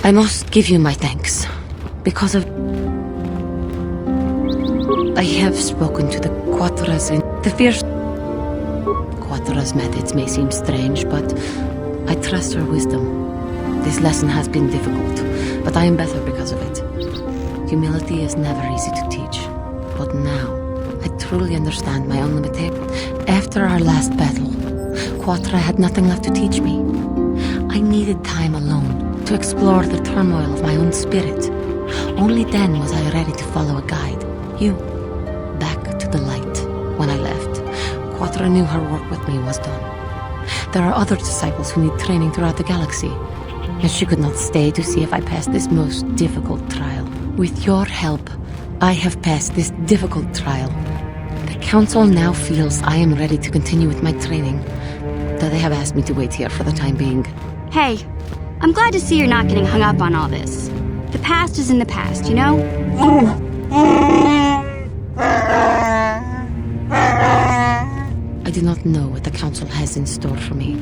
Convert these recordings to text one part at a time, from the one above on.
I must give you my thanks. Because of... I have spoken to the Quatras and the fierce... Quatra's methods may seem strange, but I trust her wisdom. This lesson has been difficult, but I am better because of it. Humility is never easy to teach, but now I truly understand my own limitations. After our last battle, Quatra had nothing left to teach me. I needed time alone to explore the turmoil of my own spirit. Only then was I ready to follow a guide. You. Back to the light. When I left, Quatra knew her work with me was done. There are other disciples who need training throughout the galaxy, and she could not stay to see if I passed this most difficult trial. With your help, I have passed this difficult trial. The Council now feels I am ready to continue with my training, though they have asked me to wait here for the time being. Hey, I'm glad to see you're not getting hung up on all this. The past is in the past, you know? I do not know what the Council has in store for me,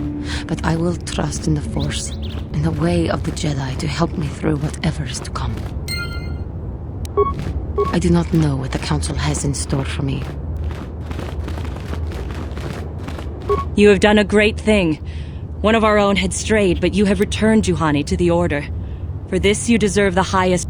but I will trust in the Force, in the way of the Jedi to help me through whatever is to come. I do not know what the Council has in store for me. You have done a great thing. One of our own had strayed, but you have returned Juhani to the Order. For this you deserve the highest...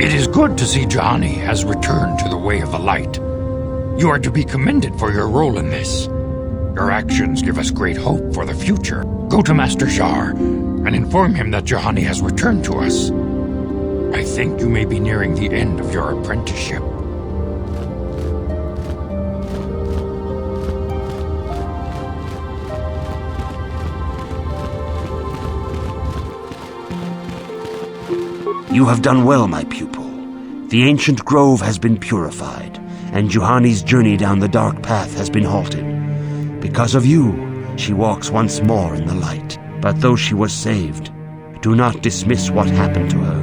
It is good to see Juhani has returned to the way of the light. You are to be commended for your role in this. Your actions give us great hope for the future. Go to Master Jar and inform him that Juhani has returned to us. I think you may be nearing the end of your apprenticeship. You have done well, my pupil. The ancient grove has been purified, and Juhani's journey down the dark path has been halted. Because of you, she walks once more in the light. But though she was saved, do not dismiss what happened to her.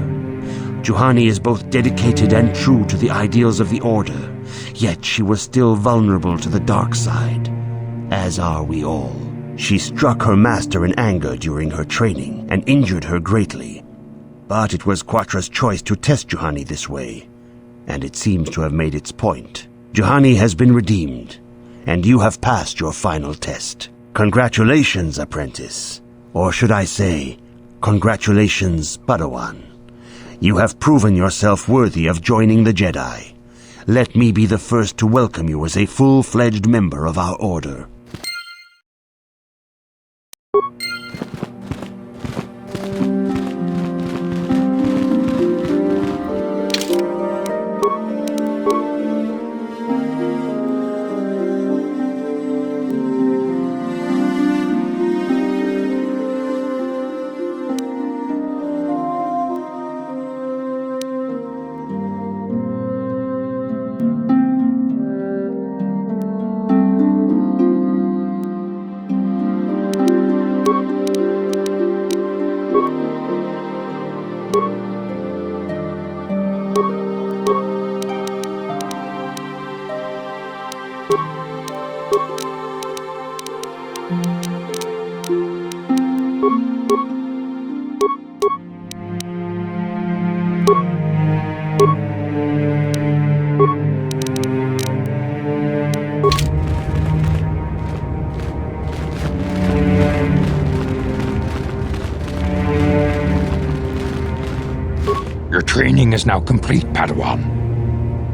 Juhani is both dedicated and true to the ideals of the Order, yet she was still vulnerable to the dark side, as are we all. She struck her master in anger during her training, and injured her greatly. But it was Quatra's choice to test Juhani this way, and it seems to have made its point. Juhani has been redeemed, and you have passed your final test. Congratulations, apprentice. Or should I say, congratulations, Padawan. You have proven yourself worthy of joining the Jedi. Let me be the first to welcome you as a full-fledged member of our Order. Your training is now complete, Padawan.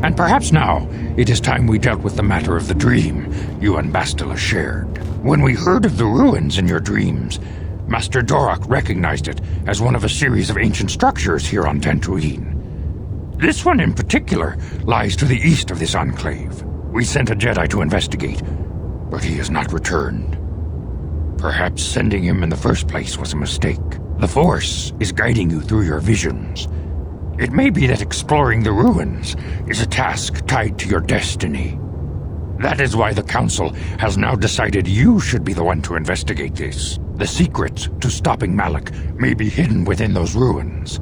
And perhaps now it is time we dealt with the matter of the dream you and Bastila shared. When we heard of the ruins in your dreams, Master Dorak recognized it as one of a series of ancient structures here on Dantooine. This one in particular lies to the east of this enclave. We sent a Jedi to investigate, but he has not returned. Perhaps sending him in the first place was a mistake. The Force is guiding you through your visions. It may be that exploring the ruins is a task tied to your destiny. That is why the Council has now decided you should be the one to investigate this. The secret to stopping Malak may be hidden within those ruins.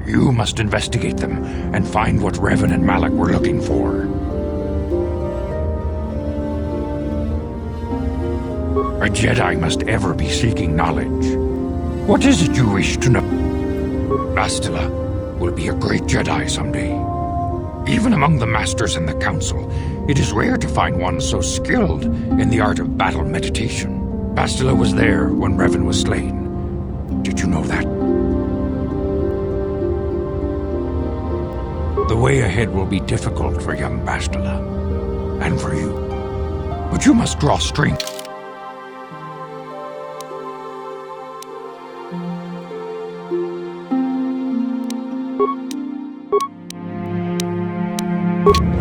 You must investigate them and find what Revan and Malak were looking for. A Jedi must ever be seeking knowledge. What is it you wish to know? Bastila will be a great Jedi someday. Even among the Masters in the Council, it is rare to find one so skilled in the art of battle meditation. Bastila was there when Revan was slain. Did you know that? The way ahead will be difficult for young Bastila, and for you. But you must draw strength.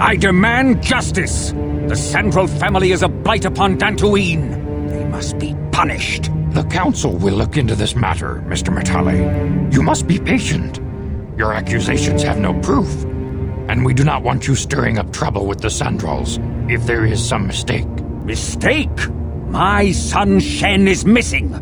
I demand justice! The Sandral family is a blight upon Dantooine. They must be punished. The Council will look into this matter, Mr. Matale. You must be patient. Your accusations have no proof, and we do not want you stirring up trouble with the Sandrals if there is some mistake. Mistake? My son Shen is missing.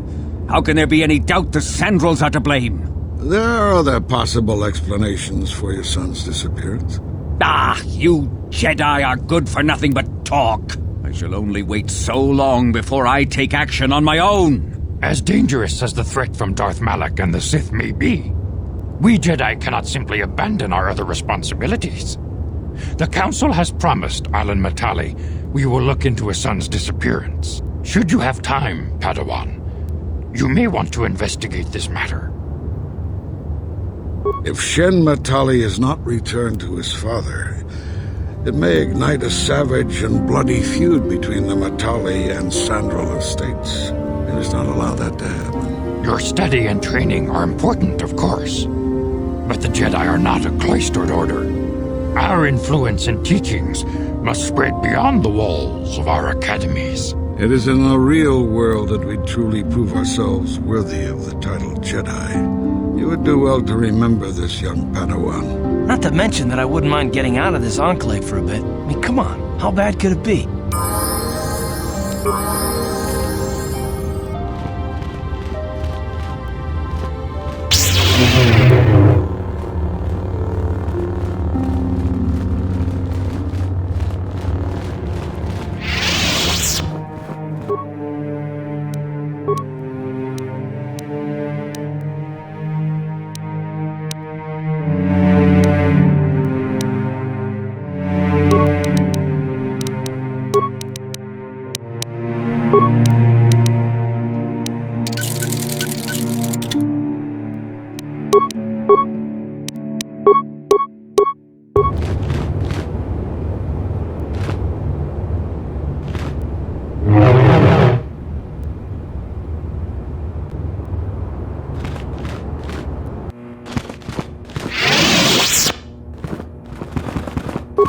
How can there be any doubt the Sandrals are to blame? There are other possible explanations for your son's disappearance. Ah, you Jedi are good for nothing but talk. I shall only wait so long before I take action on my own. As dangerous as the threat from Darth Malak and the Sith may be, we Jedi cannot simply abandon our other responsibilities. The Council has promised Alan Matale we will look into his son's disappearance. Should you have time, Padawan, you may want to investigate this matter. If Shen Matale is not returned to his father, it may ignite a savage and bloody feud between the Matale and Sandral estates. We must not allow that to happen. Your study and training are important, of course, but the Jedi are not a cloistered order. Our influence and teachings must spread beyond the walls of our academies. It is in the real world that we truly prove ourselves worthy of the title Jedi. You would do well to remember this, young Padawan. Not to mention that I wouldn't mind getting out of this enclave for a bit. I mean, come on, how bad could it be?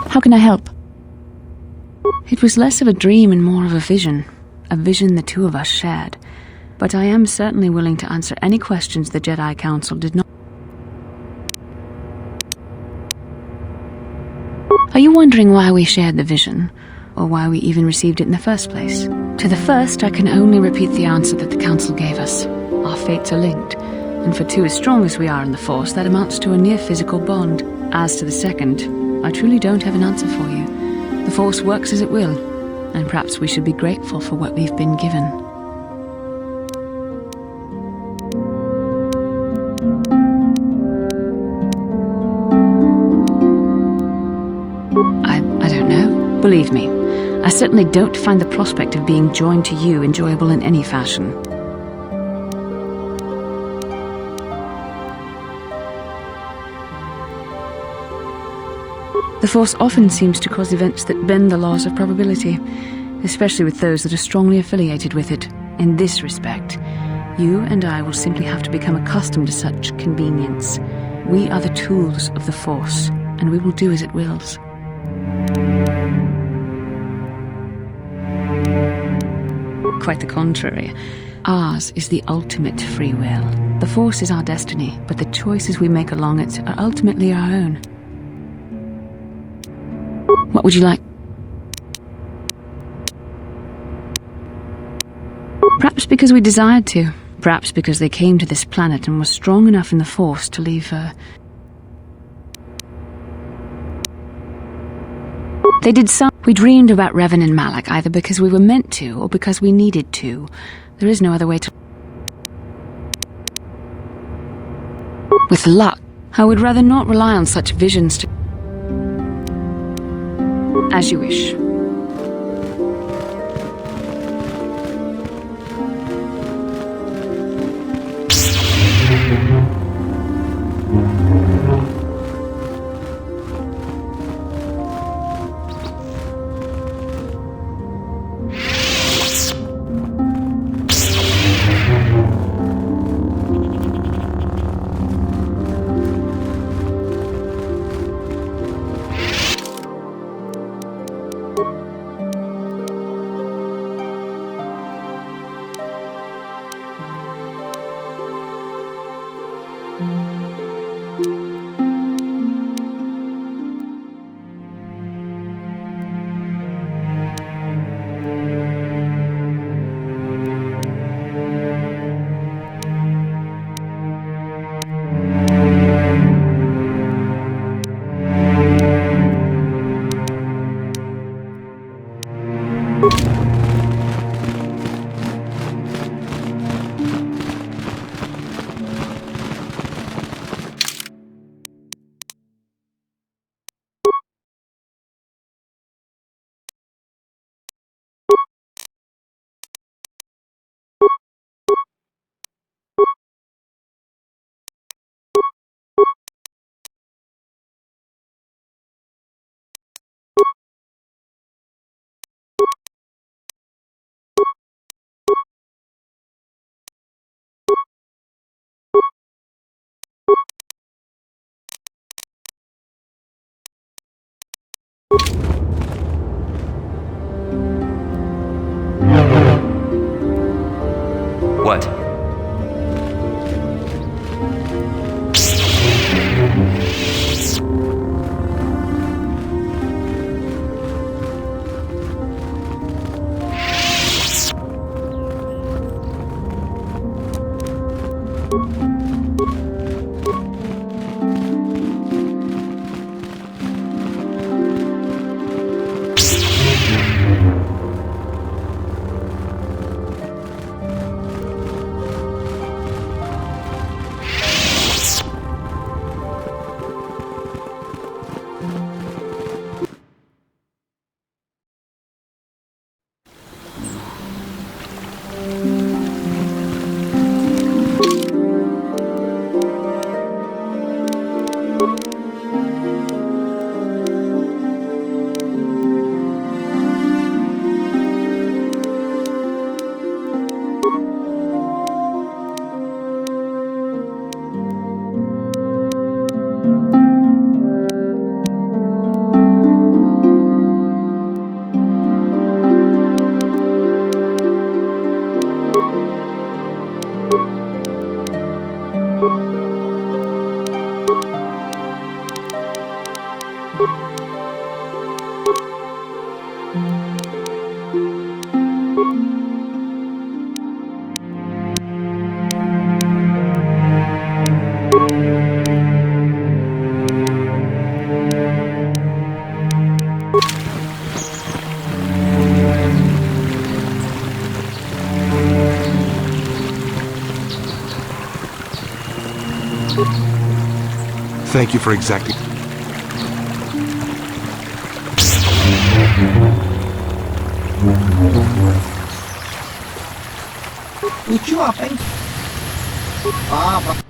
How can I help? It was less of a dream and more of a vision the two of us shared. But I am certainly willing to answer any questions the Jedi Council did not. Are you wondering why we shared the vision, or why we even received it in the first place? To the first, I can only repeat the answer that the Council gave us. Our fates are linked, and for two as strong as we are in the Force, that amounts to a near-physical bond. As to the second, I truly don't have an answer for you. The Force works as it will, and perhaps we should be grateful for what we've been given. I don't know. Believe me, I certainly don't find the prospect of being joined to you enjoyable in any fashion. The Force often seems to cause events that bend the laws of probability, especially with those that are strongly affiliated with it. In this respect, you and I will simply have to become accustomed to such convenience. We are the tools of the Force, and we will do as it wills. Quite the contrary. Ours is the ultimate free will. The Force is our destiny, but the choices we make along it are ultimately our own. What would you like? Perhaps because we desired to. Perhaps because they came to this planet and were strong enough in the Force to leave They did some. We dreamed about Revan and Malak either because we were meant to or because we needed to. There is no other way to. With luck, I would rather not rely on such visions to. As you wish. What? Thank you for exacting. Lucu apa ini? Apa?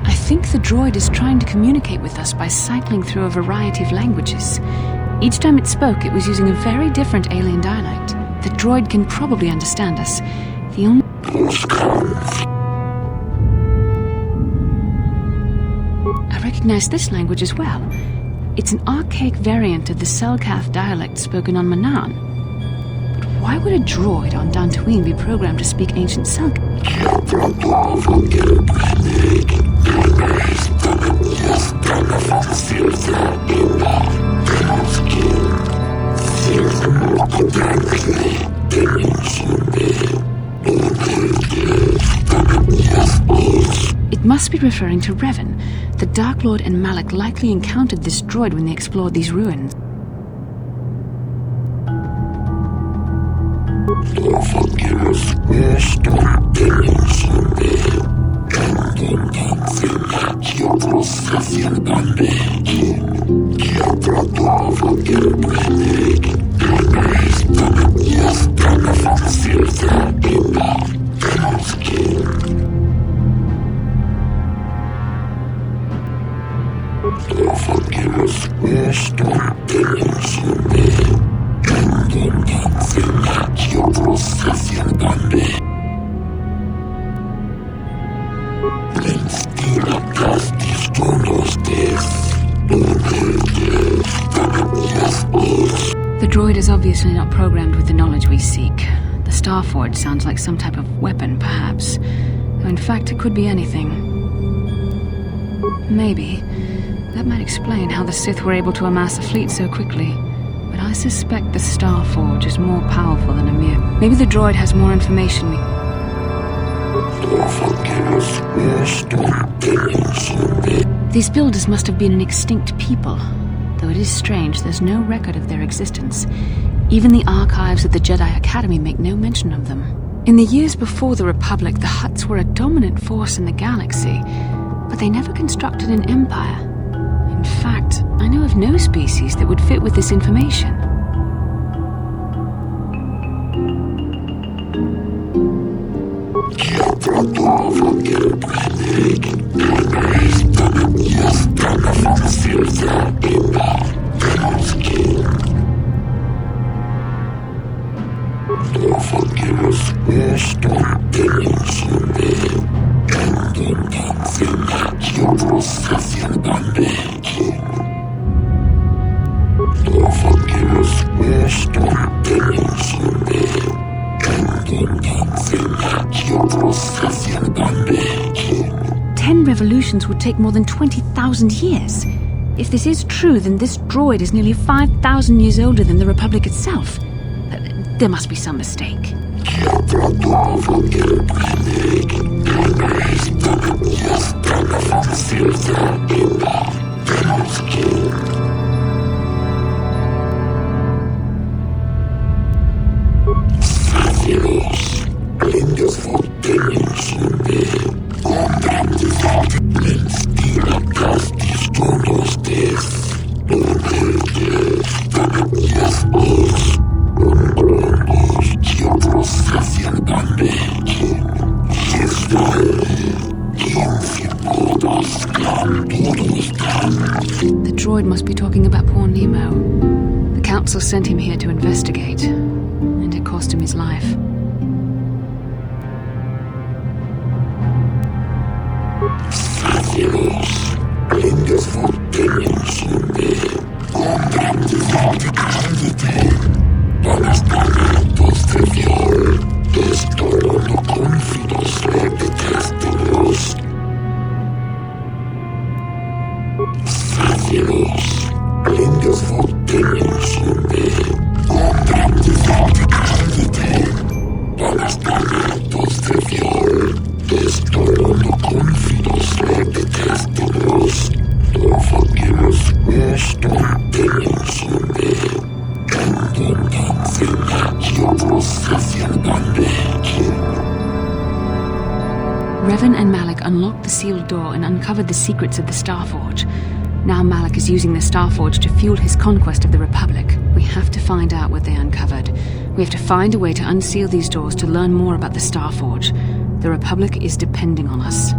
I think the droid is trying to communicate with us by cycling through a variety of languages. Each time it spoke, it was using a very different alien dialect. The droid can probably understand us. The only... I recognize this language as well. It's an archaic variant of the Selkath dialect spoken on Manaan. But why would a droid on Dantooine be programmed to speak ancient Selkath? It must be referring to Revan. The Dark Lord and Malak likely encountered this droid when they explored these ruins. The droid is obviously not programmed with the knowledge we seek. The Starforge sounds like some type of weapon, perhaps. Though in fact, it could be anything. Maybe. That might explain how the Sith were able to amass a fleet so quickly. But I suspect the Starforge is more powerful than a mere... Maybe the droid has more information we... These builders must have been an extinct people. Though it is strange, there's no record of their existence. Even the archives of the Jedi Academy make no mention of them. In the years before the Republic, the Hutts were a dominant force in the galaxy, but they never constructed an empire. In fact, I know of no species that would fit with this information. Revolutions would take more than 20,000 years. If this is true, then this droid is nearly 5,000 years older than the Republic itself. There must be some mistake. The droid must be talking about poor Nemo. The Council sent him here to investigate, and it cost him his life. Revan and Malak unlocked the sealed door and uncovered the secrets of the Starforge. Now Malak is using the Starforge to fuel his conquest of the Republic. We have to find out what they uncovered. We have to find a way to unseal these doors to learn more about the Starforge. The Republic is depending on us.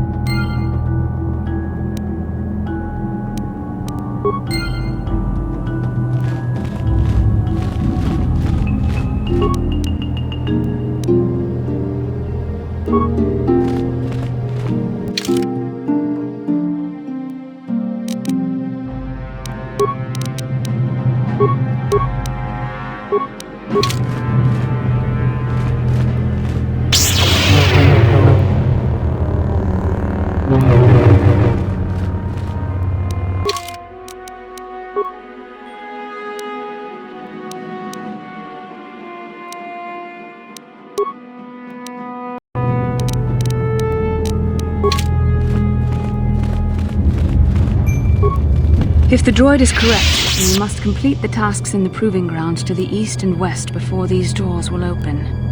If the droid is correct, then we must complete the tasks in the proving grounds to the east and west before these doors will open.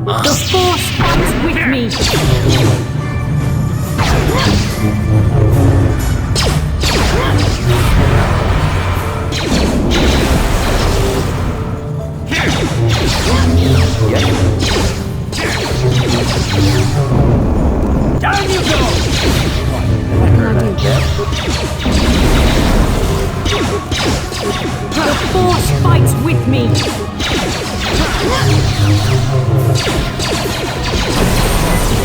The Force fights with me! Down you go! The Force fights with me!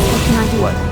What can I do?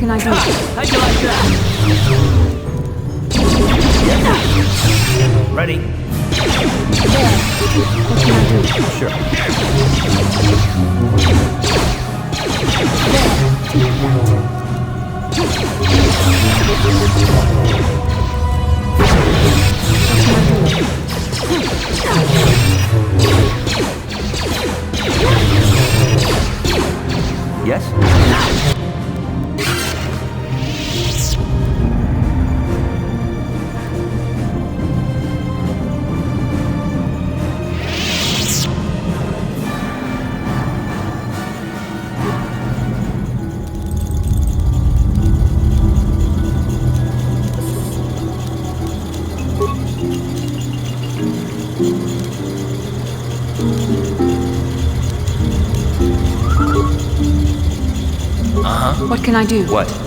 can I do? How'd you like that? Ready? There. What can I do? Sure. Yes? What can I do? What?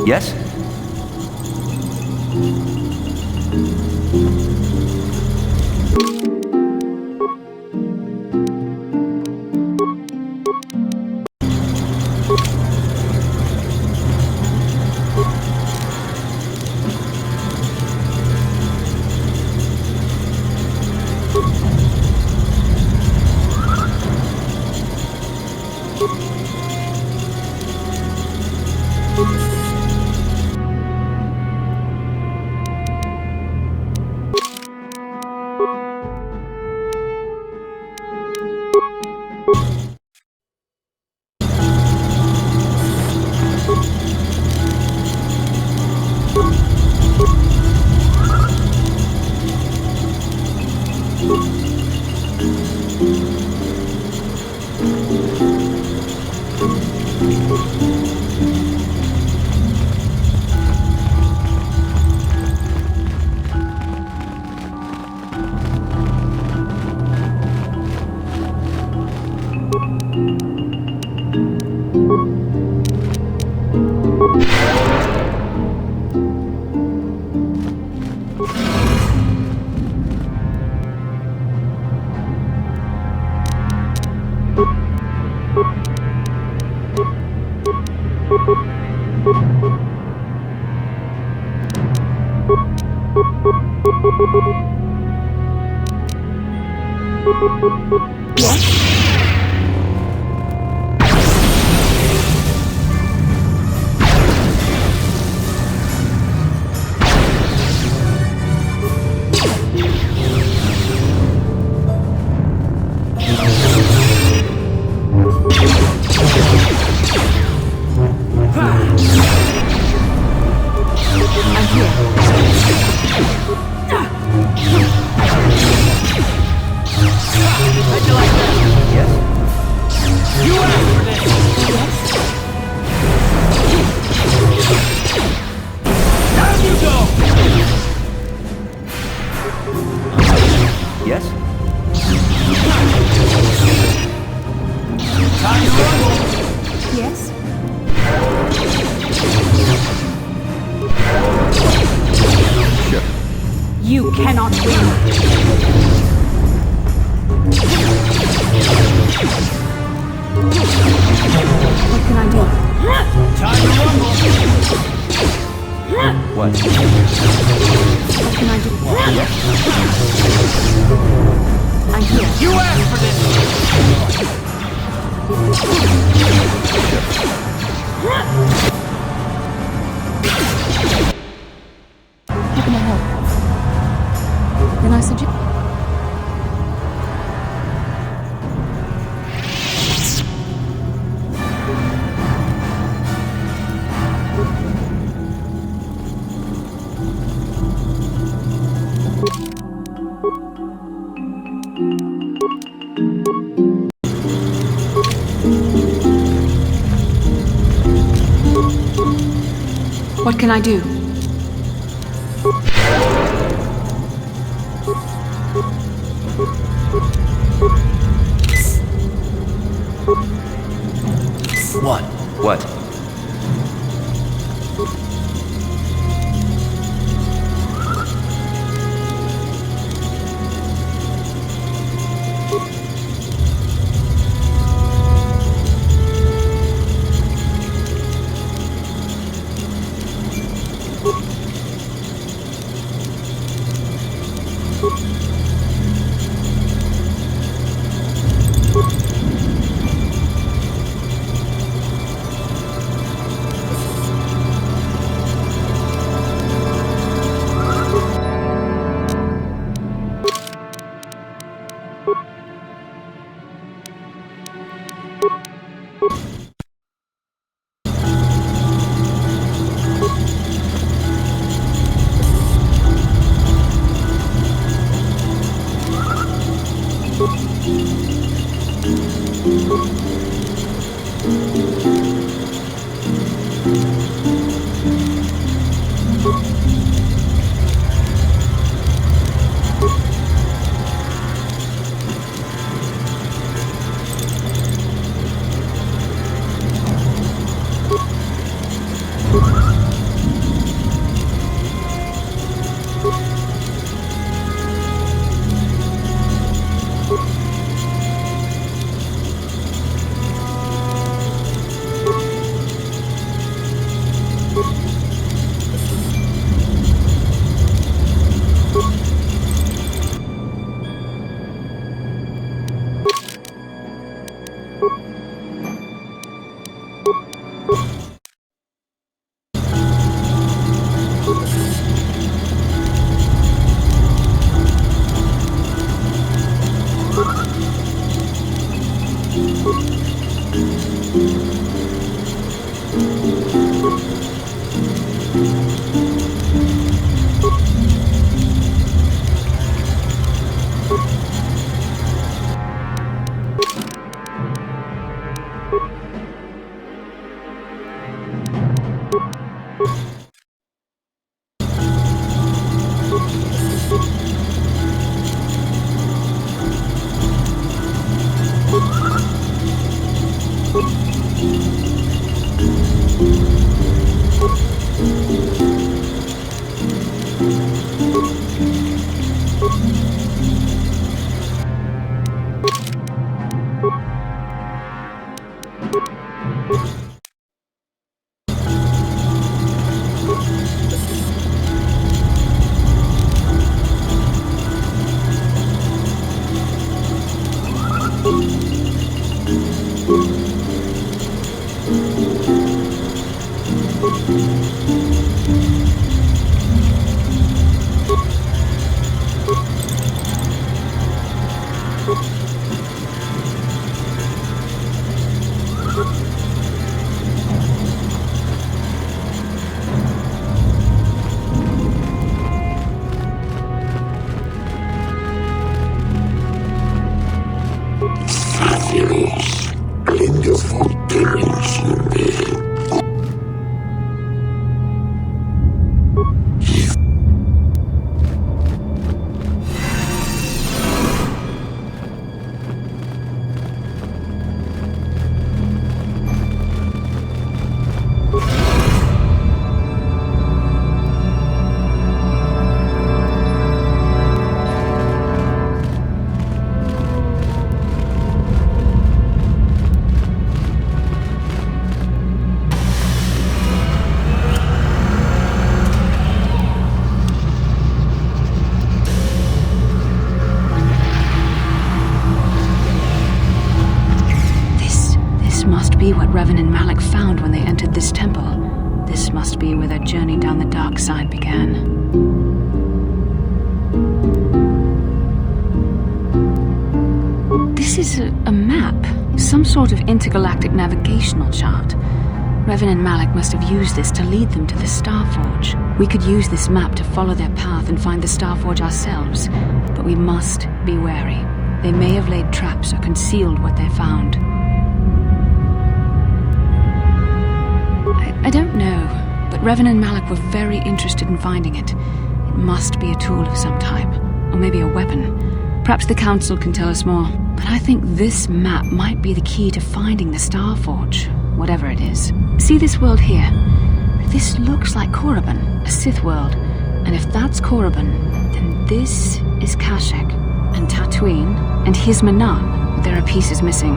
Yes? Yes? Yes? You cannot win. What can I do? Time to rumble! What? What can I do? I'm here. You asked for this! How can I help? Then I suggest... What can I do? What? What? must be what Revan and Malik found when they entered this temple. This must be where their journey down the dark side began. This is a map, some sort of intergalactic navigational chart. Revan and Malik must have used this to lead them to the Starforge. We could use this map to follow their path and find the Starforge ourselves, but we must be wary. They may have laid traps or concealed what they found. I don't know, but Revan and Malik were very interested in finding it. It must be a tool of some type, or maybe a weapon. Perhaps the Council can tell us more, but I think this map might be the key to finding the Starforge, whatever it is. See this world here? This looks like Korriban, a Sith world, and if that's Korriban, then this is Kashyyyk, and Tatooine, and Hizmanan. There are pieces missing.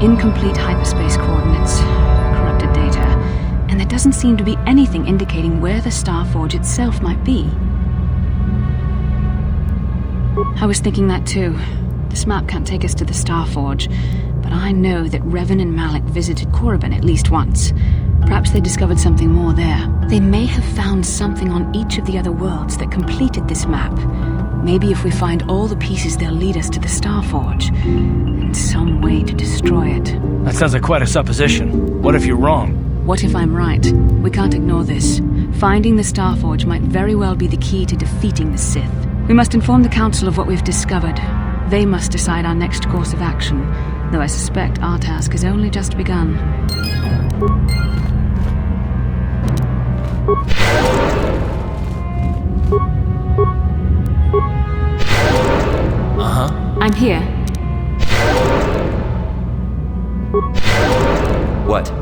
Incomplete hyperspace coordinates, corrupted data, and there doesn't seem to be anything indicating where the Starforge itself might be. I was thinking that too. This map can't take us to the Starforge, but I know that Revan and Malik visited Korriban at least once. Perhaps they discovered something more there. They may have found something on each of the other worlds that completed this map. Maybe if we find all the pieces, they'll lead us to the Starforge, and some way to destroy it. That sounds like quite a supposition. What if you're wrong? What if I'm right? We can't ignore this. Finding the Starforge might very well be the key to defeating the Sith. We must inform the Council of what we've discovered. They must decide our next course of action, though I suspect our task has only just begun. Uh-huh. I'm here. What?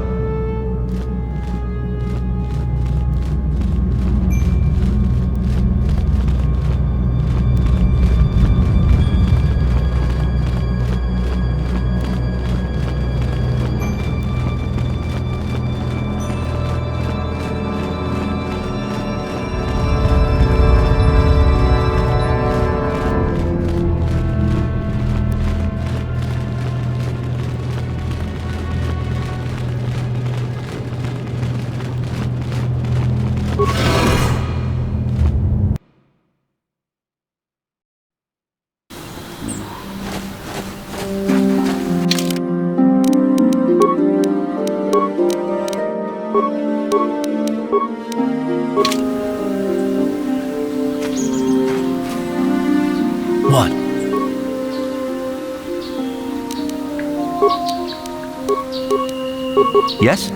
What? Yes?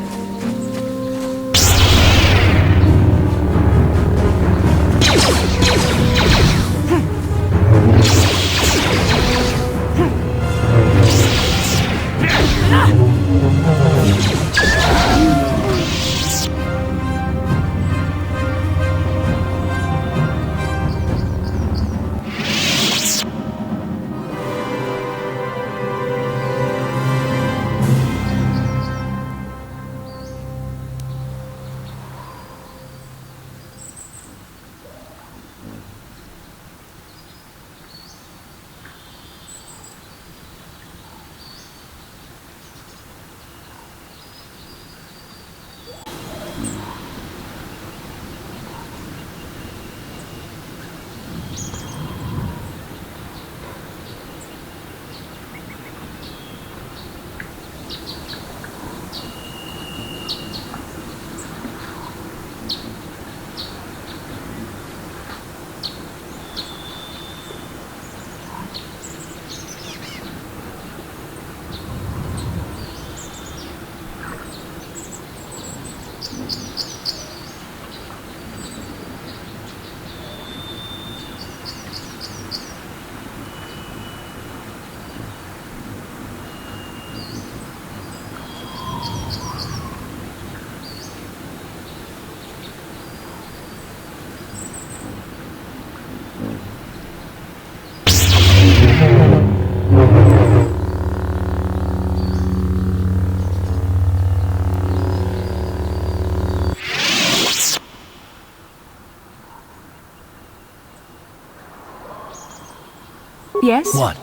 Yes? What?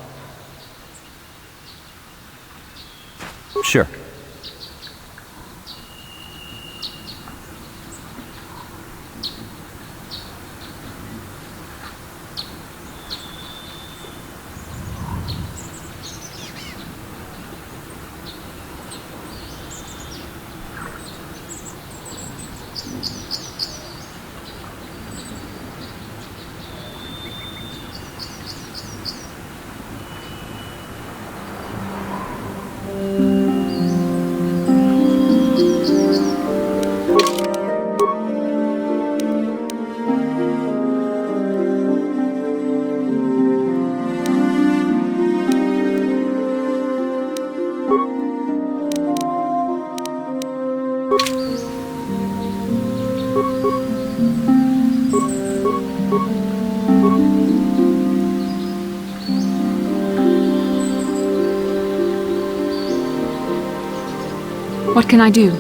Sure. What can I do?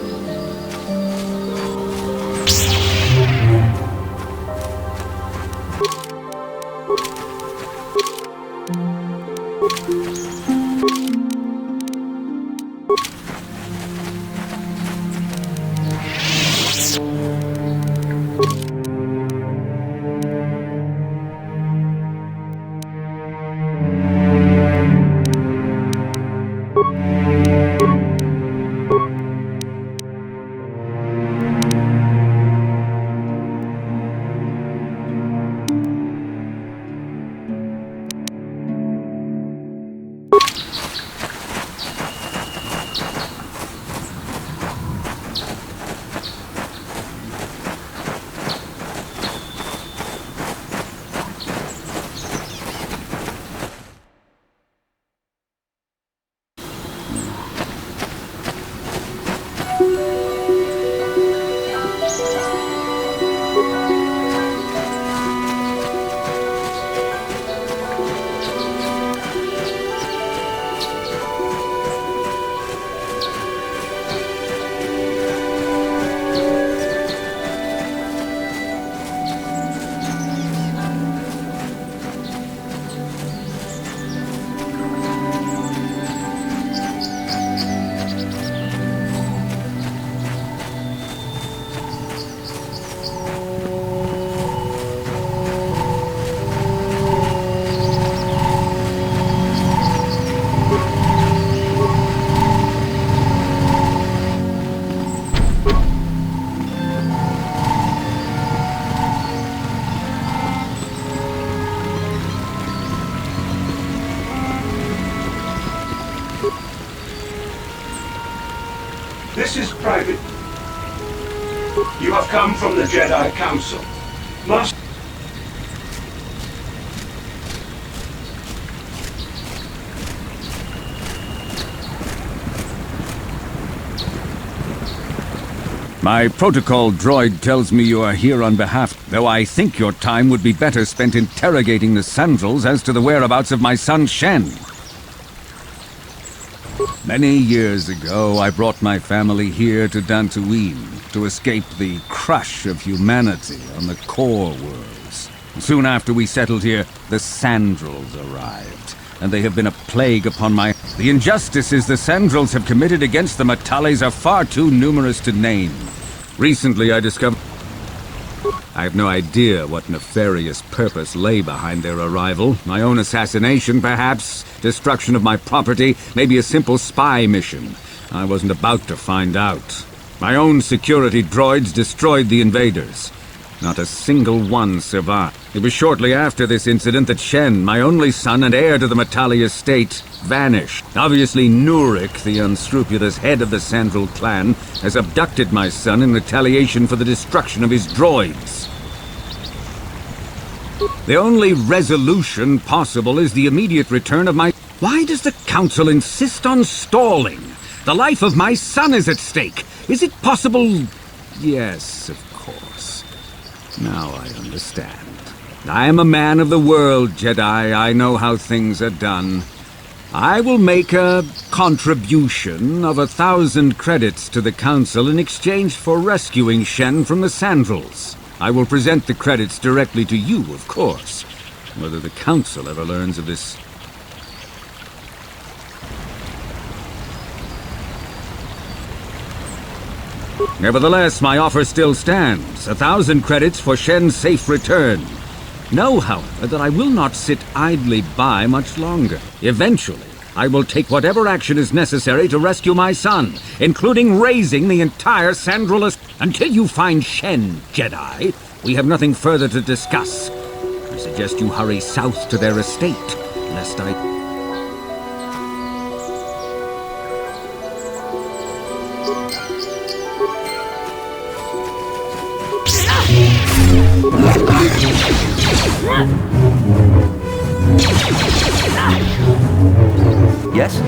This is private. You have come from the Jedi Council. Master... My protocol droid tells me you are here on behalf, though I think your time would be better spent interrogating the Sandrels as to the whereabouts of my son Shen. Many years ago, I brought my family here to Dantooine to escape the crush of humanity on the core worlds. Soon after we settled here, the Sandrels arrived, and they have been a plague upon my... The injustices the Sandrels have committed against the Matales are far too numerous to name. Recently, I discovered... I have no idea what nefarious purpose lay behind their arrival. My own assassination, perhaps? Destruction of my property? Maybe a simple spy mission? I wasn't about to find out. My own security droids destroyed the invaders. Not a single one survived. It was shortly after this incident that Shen, my only son and heir to the Matali estate, vanished. Obviously, Nurik, the unscrupulous head of the Sandrel clan, has abducted my son in retaliation for the destruction of his droids. The only resolution possible is the immediate return of my... Why does the Council insist on stalling? The life of my son is at stake. Is it possible... Yes, of course. Now I understand. I am a man of the world, Jedi. I know how things are done. I will make a contribution of 1,000 credits to the Council in exchange for rescuing Shen from the Sandrels. I will present the credits directly to you, of course. Whether the Council ever learns of this... Nevertheless, my offer still stands. 1,000 credits for Shen's safe return. Know, however, that I will not sit idly by much longer. Eventually, I will take whatever action is necessary to rescue my son, including raising the entire Sandrel estate. Until you find Shen, Jedi, we have nothing further to discuss. I suggest you hurry south to their estate, lest I... Yes?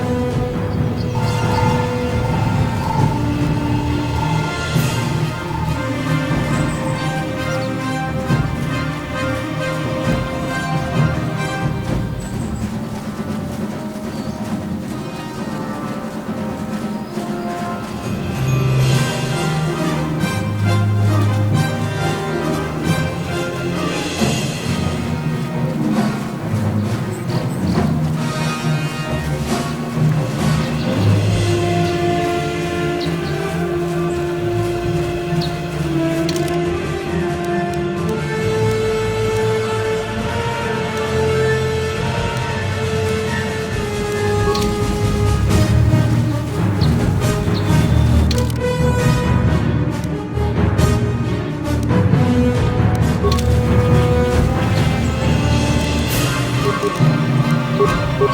What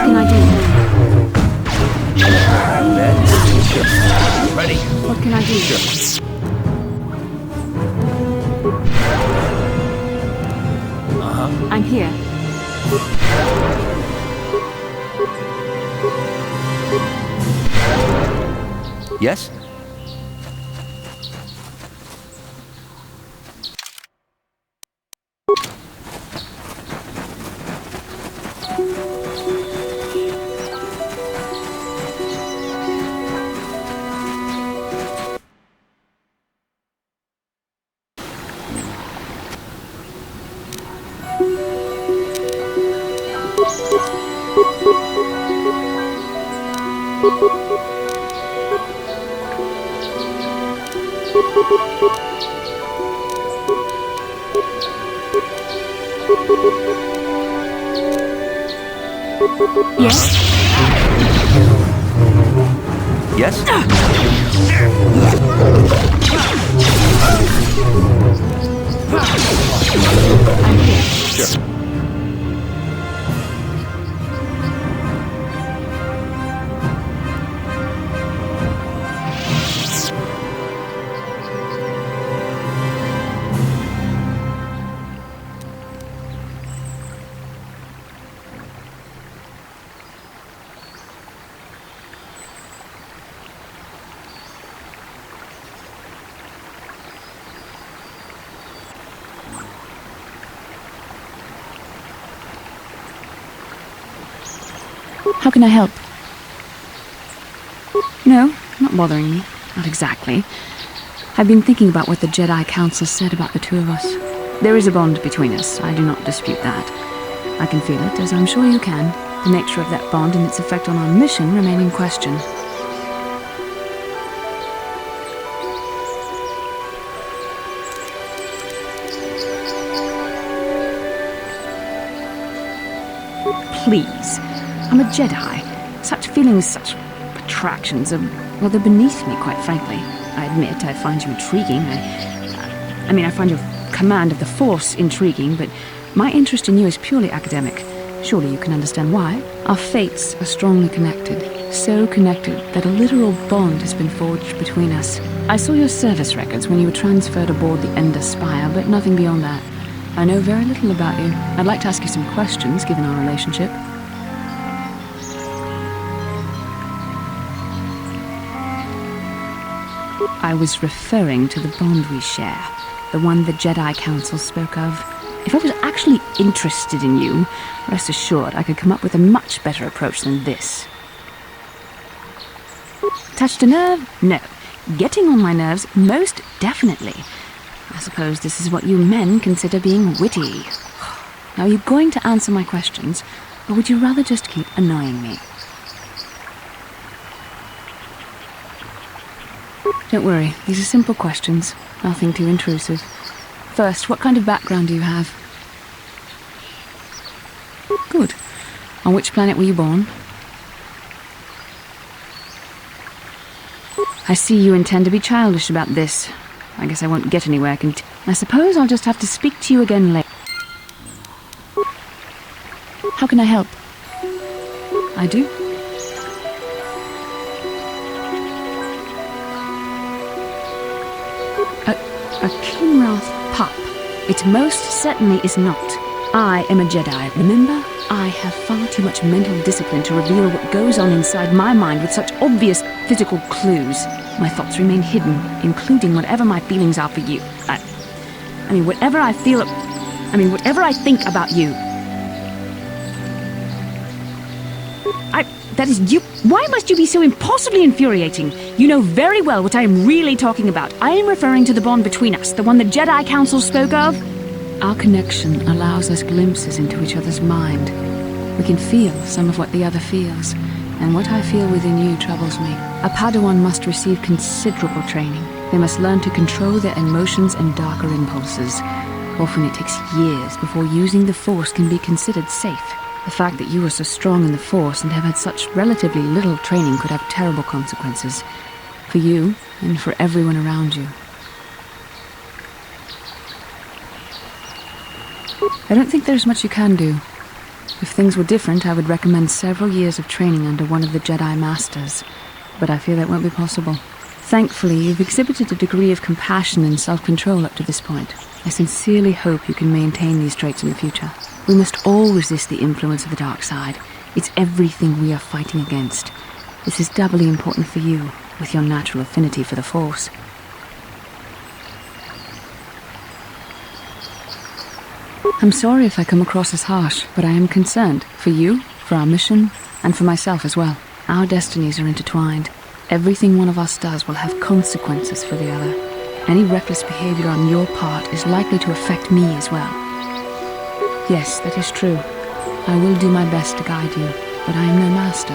can I do? Ready. What can I do? I'm here. Yes? Yes? Yes? I'm here. Sure. How can I help? No, not bothering me. Not exactly. I've been thinking about what the Jedi Council said about the two of us. There is a bond between us, I do not dispute that. I can feel it, as I'm sure you can. The nature of that bond and its effect on our mission remain in question. Please. I'm a Jedi. Such feelings, such attractions are, well, they're beneath me, quite frankly. I admit I find you intriguing. I find your command of the Force intriguing, but my interest in you is purely academic. Surely you can understand why. Our fates are strongly connected. So connected that a literal bond has been forged between us. I saw your service records when you were transferred aboard the Ender Spire, but nothing beyond that. I know very little about you. I'd like to ask you some questions, given our relationship. I was referring to the bond we share, the one the Jedi Council spoke of. If I was actually interested in you, rest assured I could come up with a much better approach than this. Touched a nerve? No. Getting on my nerves? Most definitely. I suppose this is what you men consider being witty. Now, are you going to answer my questions, or would you rather just keep annoying me? Don't worry, these are simple questions, nothing too intrusive. First, what kind of background do you have? Good. On which planet were you born? I see you intend to be childish about this. I guess I won't get anywhere. I suppose I'll just have to speak to you again later. How can I help? I do. A Kinrath pup. It most certainly is not. I am a Jedi, remember? I have far too much mental discipline to reveal what goes on inside my mind with such obvious physical clues. My thoughts remain hidden, including whatever my feelings are for you. Whatever I feel... whatever I think about you. That is you... Why must you be so impossibly infuriating? You know very well what I am really talking about. I am referring to the bond between us, the one the Jedi Council spoke of. Our connection allows us glimpses into each other's mind. We can feel some of what the other feels. and what I feel within you troubles me. A Padawan must receive considerable training. They must learn to control their emotions and darker impulses. Often it takes years before using the Force can be considered safe. The fact that you are so strong in the Force and have had such relatively little training could have terrible consequences. For you, and for everyone around you. I don't think there's much you can do. If things were different, I would recommend several years of training under one of the Jedi Masters. But I fear that won't be possible. Thankfully, you've exhibited a degree of compassion and self-control up to this point. I sincerely hope you can maintain these traits in the future. We must all resist the influence of the dark side. It's everything we are fighting against. This is doubly important for you, with your natural affinity for the Force. I'm sorry if I come across as harsh, but I am concerned for you, for our mission, and for myself as well. Our destinies are intertwined. Everything one of us does will have consequences for the other. Any reckless behavior on your part is likely to affect me as well. Yes, that is true. I will do my best to guide you, but I am no master.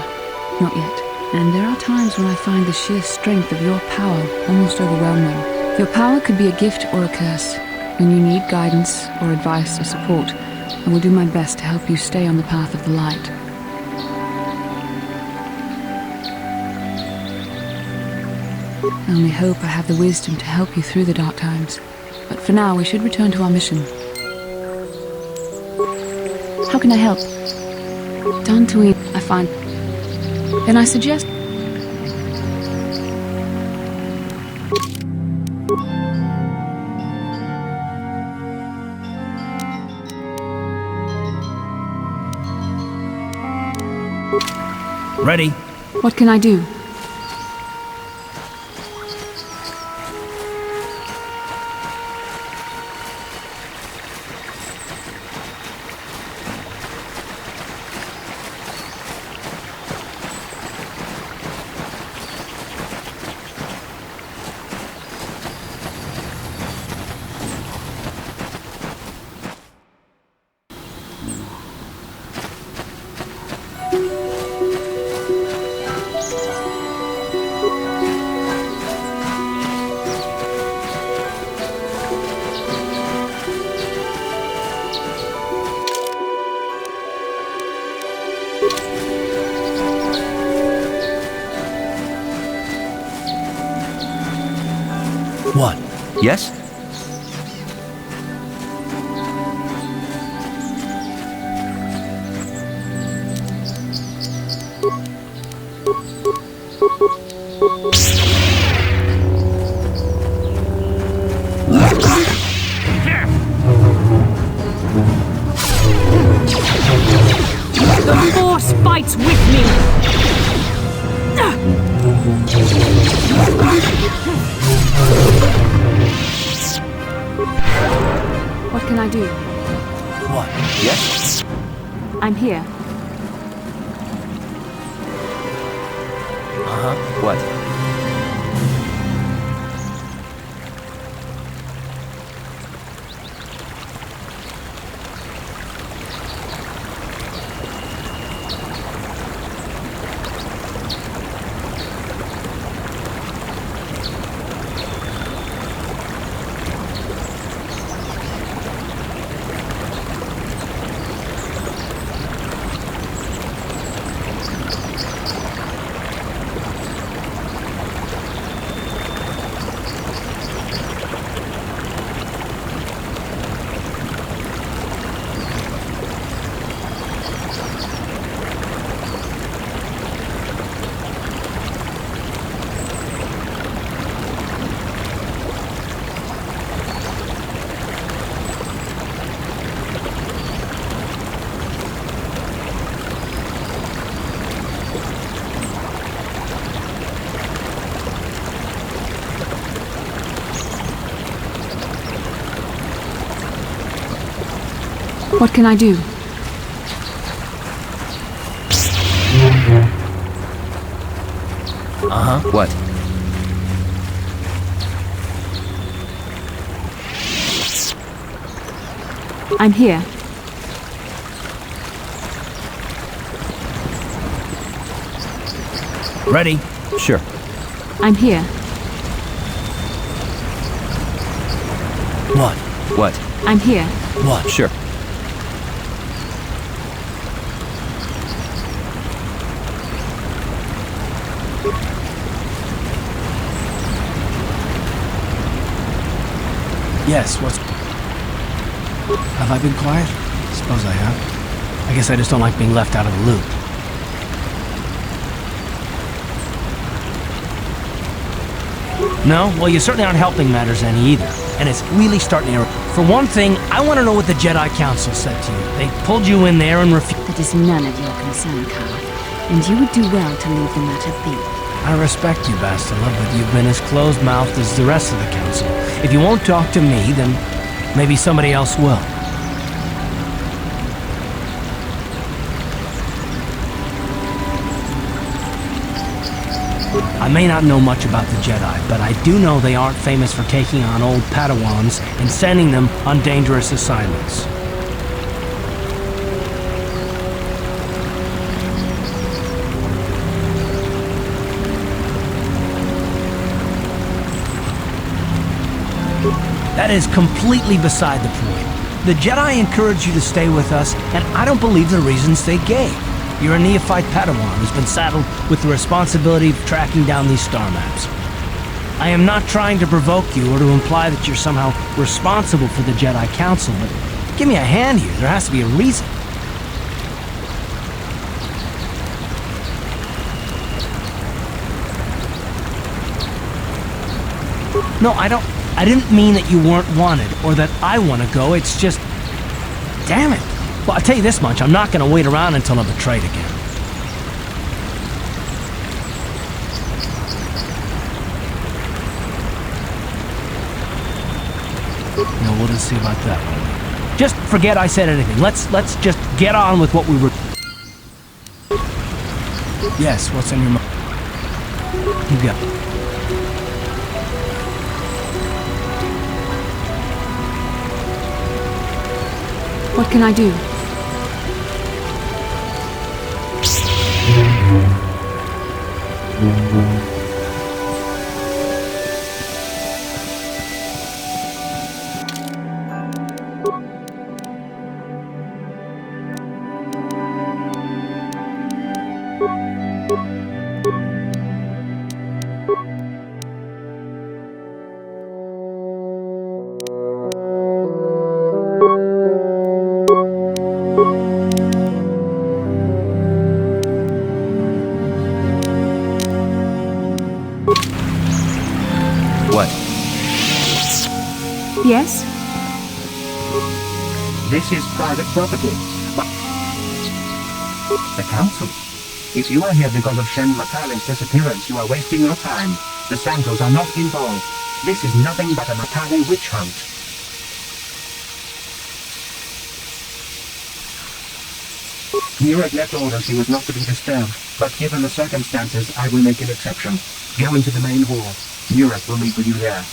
Not yet. And there are times when I find the sheer strength of your power almost overwhelming. Your power could be a gift or a curse. When you need guidance or advice or support, I will do my best to help you stay on the path of the light. I only hope I have the wisdom to help you through the dark times. But for now, we should return to our mission. How can I help? Dantooine, I find. Then I suggest... Ready? What can I do? What? Yes? The Force fights with me! What can I do? What? Yes? I'm here. What? What can I do? What? I'm here. Ready? Sure. I'm here. What? What? I'm here. What? Sure. Yes, what's... Have I been quiet? Suppose I have. I guess I just don't like being left out of the loop. No? Well, you certainly aren't helping matters any either. And it's really starting to... For one thing, I want to know what the Jedi Council said to you. They pulled you in there and refused... That is none of your concern, Carl. And you would do well to leave the matter be. I respect you, Bastila, but you've been as closed-mouthed as the rest of the Council. If you won't talk to me, then maybe somebody else will. I may not know much about the Jedi, but I do know they aren't famous for taking on old Padawans and sending them on dangerous assignments. That is completely beside the point. The Jedi encouraged you to stay with us, and I don't believe the reasons they gave. You're a neophyte Padawan who's been saddled with the responsibility of tracking down these star maps. I am not trying to provoke you or to imply that you're somehow responsible for the Jedi Council, but give me a hand here. There has to be a reason. No, I didn't mean that you weren't wanted or that I want to go. It's just... Damn it. Well, I'll tell you this much. I'm not going to wait around until I'm betrayed again. No, we'll just see about that. Just forget I said anything. Let's just get on with what we were... Yes, what's on your mind? You got it. What can I do? Yes? This is private property. But the Council. If you are here because of Shen Matale's disappearance, you are wasting your time. The Santos are not involved. This is nothing but a Matale witch hunt. Murad left orders he was not to be disturbed, but given the circumstances, I will make an exception. Go into the main hall. Murad will meet with you there.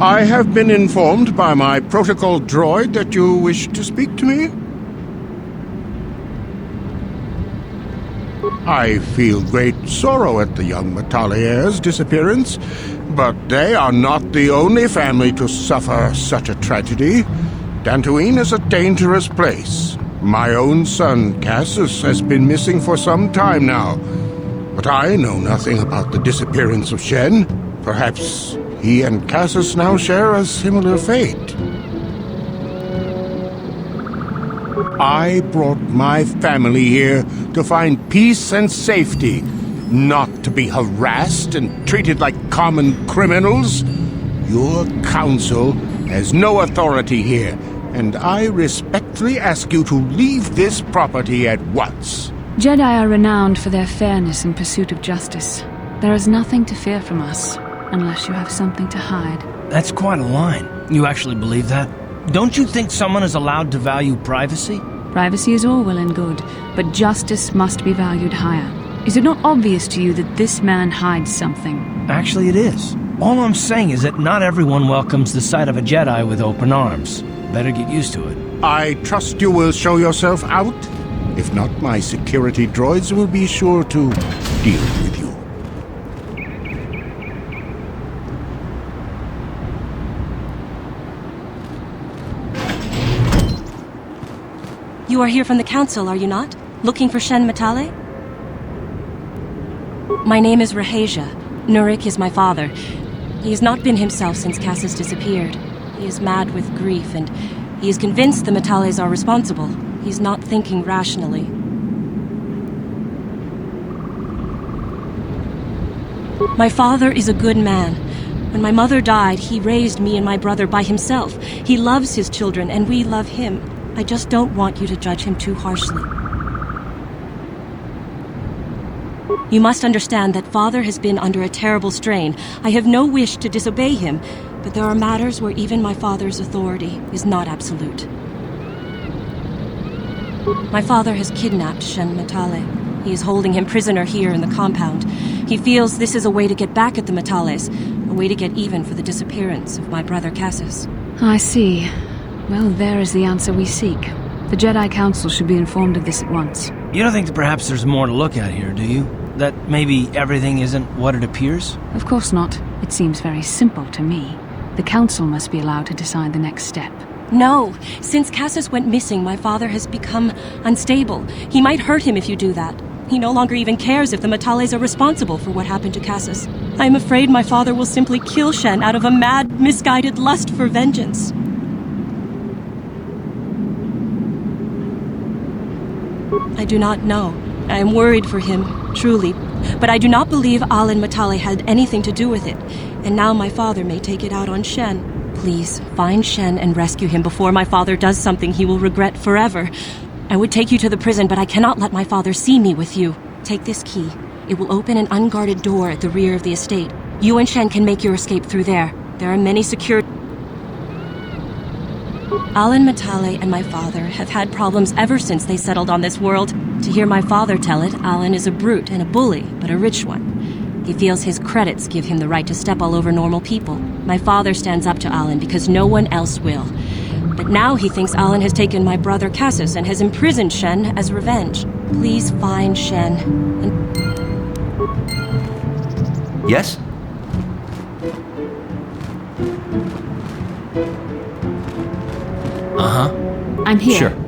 I have been informed by my protocol droid that you wish to speak to me. I feel great sorrow at the young Matale heir's disappearance, but they are not the only family to suffer such a tragedy. Dantooine is a dangerous place. My own son, Cassius, has been missing for some time now, but I know nothing about the disappearance of Shen. Perhaps he and Cassius now share a similar fate. I brought my family here to find peace and safety, not to be harassed and treated like common criminals. Your council has no authority here, and I respectfully ask you to leave this property at once. Jedi are renowned for their fairness in pursuit of justice. There is nothing to fear from us, unless you have something to hide. That's quite a line. You actually believe that? Don't you think someone is allowed to value privacy? Privacy is all well and good, but justice must be valued higher. Is it not obvious to you that this man hides something? Actually, it is. All I'm saying is that not everyone welcomes the sight of a Jedi with open arms. Better get used to it. I trust you will show yourself out? If not, my security droids will be sure to deal with you. You are here from the Council, are you not? Looking for Shen Matale? My name is Rahasia. Nurik is my father. He has not been himself since Cassus disappeared. He is mad with grief, and he is convinced the Matales are responsible. He's not thinking rationally. My father is a good man. When my mother died, he raised me and my brother by himself. He loves his children, and we love him. I just don't want you to judge him too harshly. You must understand that Father has been under a terrible strain. I have no wish to disobey him, but there are matters where even my father's authority is not absolute. My father has kidnapped Shen Matale. He is holding him prisoner here in the compound. He feels this is a way to get back at the Matales, a way to get even for the disappearance of my brother Cassus. I see. Well, there is the answer we seek. The Jedi Council should be informed of this at once. You don't think that perhaps there's more to look at here, do you? That maybe everything isn't what it appears? Of course not. It seems very simple to me. The Council must be allowed to decide the next step. No! Since Cassus went missing, my father has become unstable. He might hurt him if you do that. He no longer even cares if the Matales are responsible for what happened to Cassus. I am afraid my father will simply kill Shen out of a mad, misguided lust for vengeance. I do not know. I am worried for him, truly. But I do not believe Alan Matale had anything to do with it. And now my father may take it out on Shen. Please, find Shen and rescue him before my father does something he will regret forever. I would take you to the prison, but I cannot let my father see me with you. Take this key. It will open an unguarded door at the rear of the estate. You and Shen can make your escape through there. There are many security... Alan Matale and my father have had problems ever since they settled on this world. To hear my father tell it, Alan is a brute and a bully, but a rich one. He feels his credits give him the right to step all over normal people. My father stands up to Alan because no one else will. But now he thinks Alan has taken my brother Cassus and has imprisoned Shen as revenge. Please find Shen and... Yes? Uh-huh. I'm here. Sure.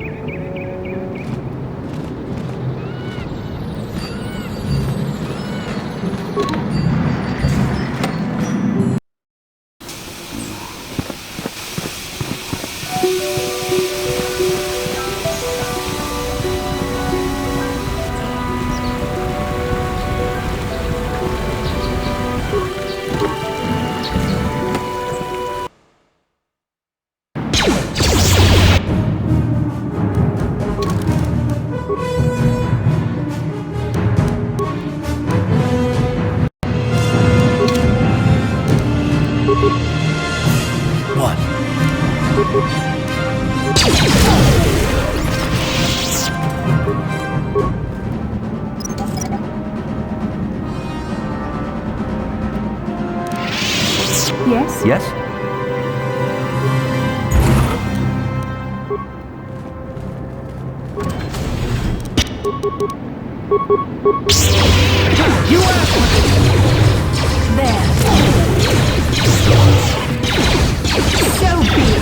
Yes? Yes? You asked for it! There. So be it.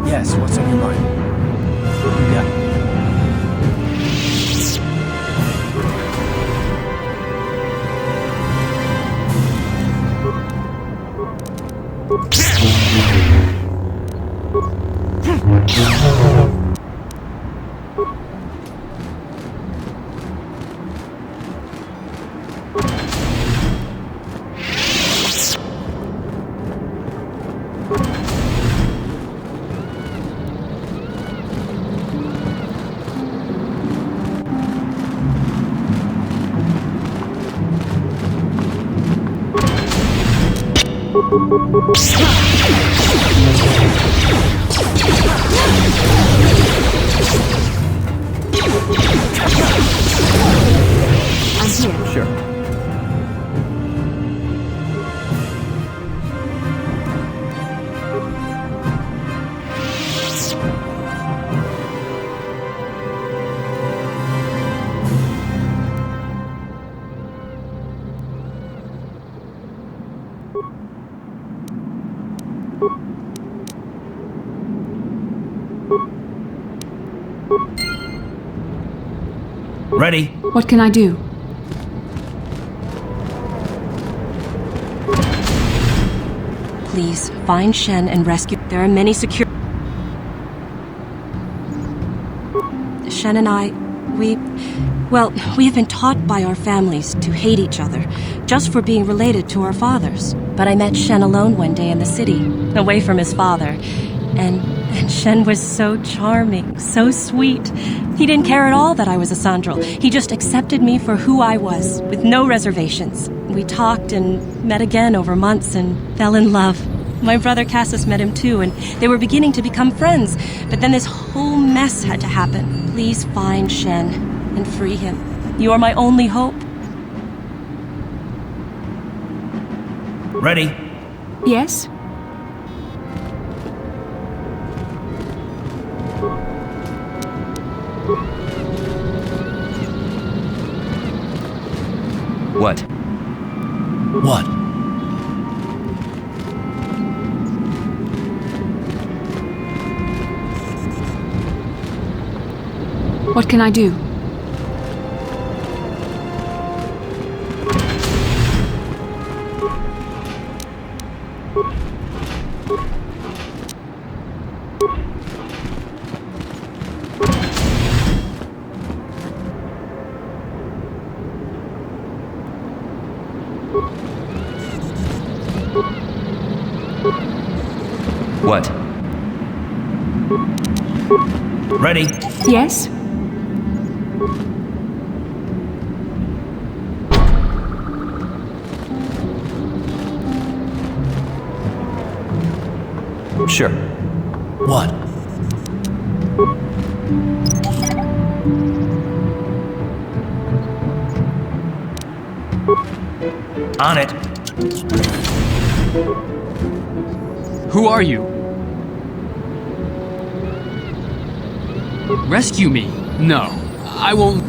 Yes, what's on your mind? You got it. I'm here. Sure. Ready? What can I do? Please, find Shen and rescue. There are many secure... Shen and I, we have been taught by our families to hate each other, just for being related to our fathers. But I met Shen alone one day in the city, away from his father, and Shen was so charming, so sweet. He didn't care at all that I was a Sandral. He just accepted me for who I was, with no reservations. We talked and met again over months and fell in love. My brother Cassus met him too, and they were beginning to become friends. But then this whole mess had to happen. Please find Shen and free him. You are my only hope. Ready? Yes? What? What? What can I do? What? Ready? Yes? Sure. What? On it. Who are you? Rescue me? No, I won't.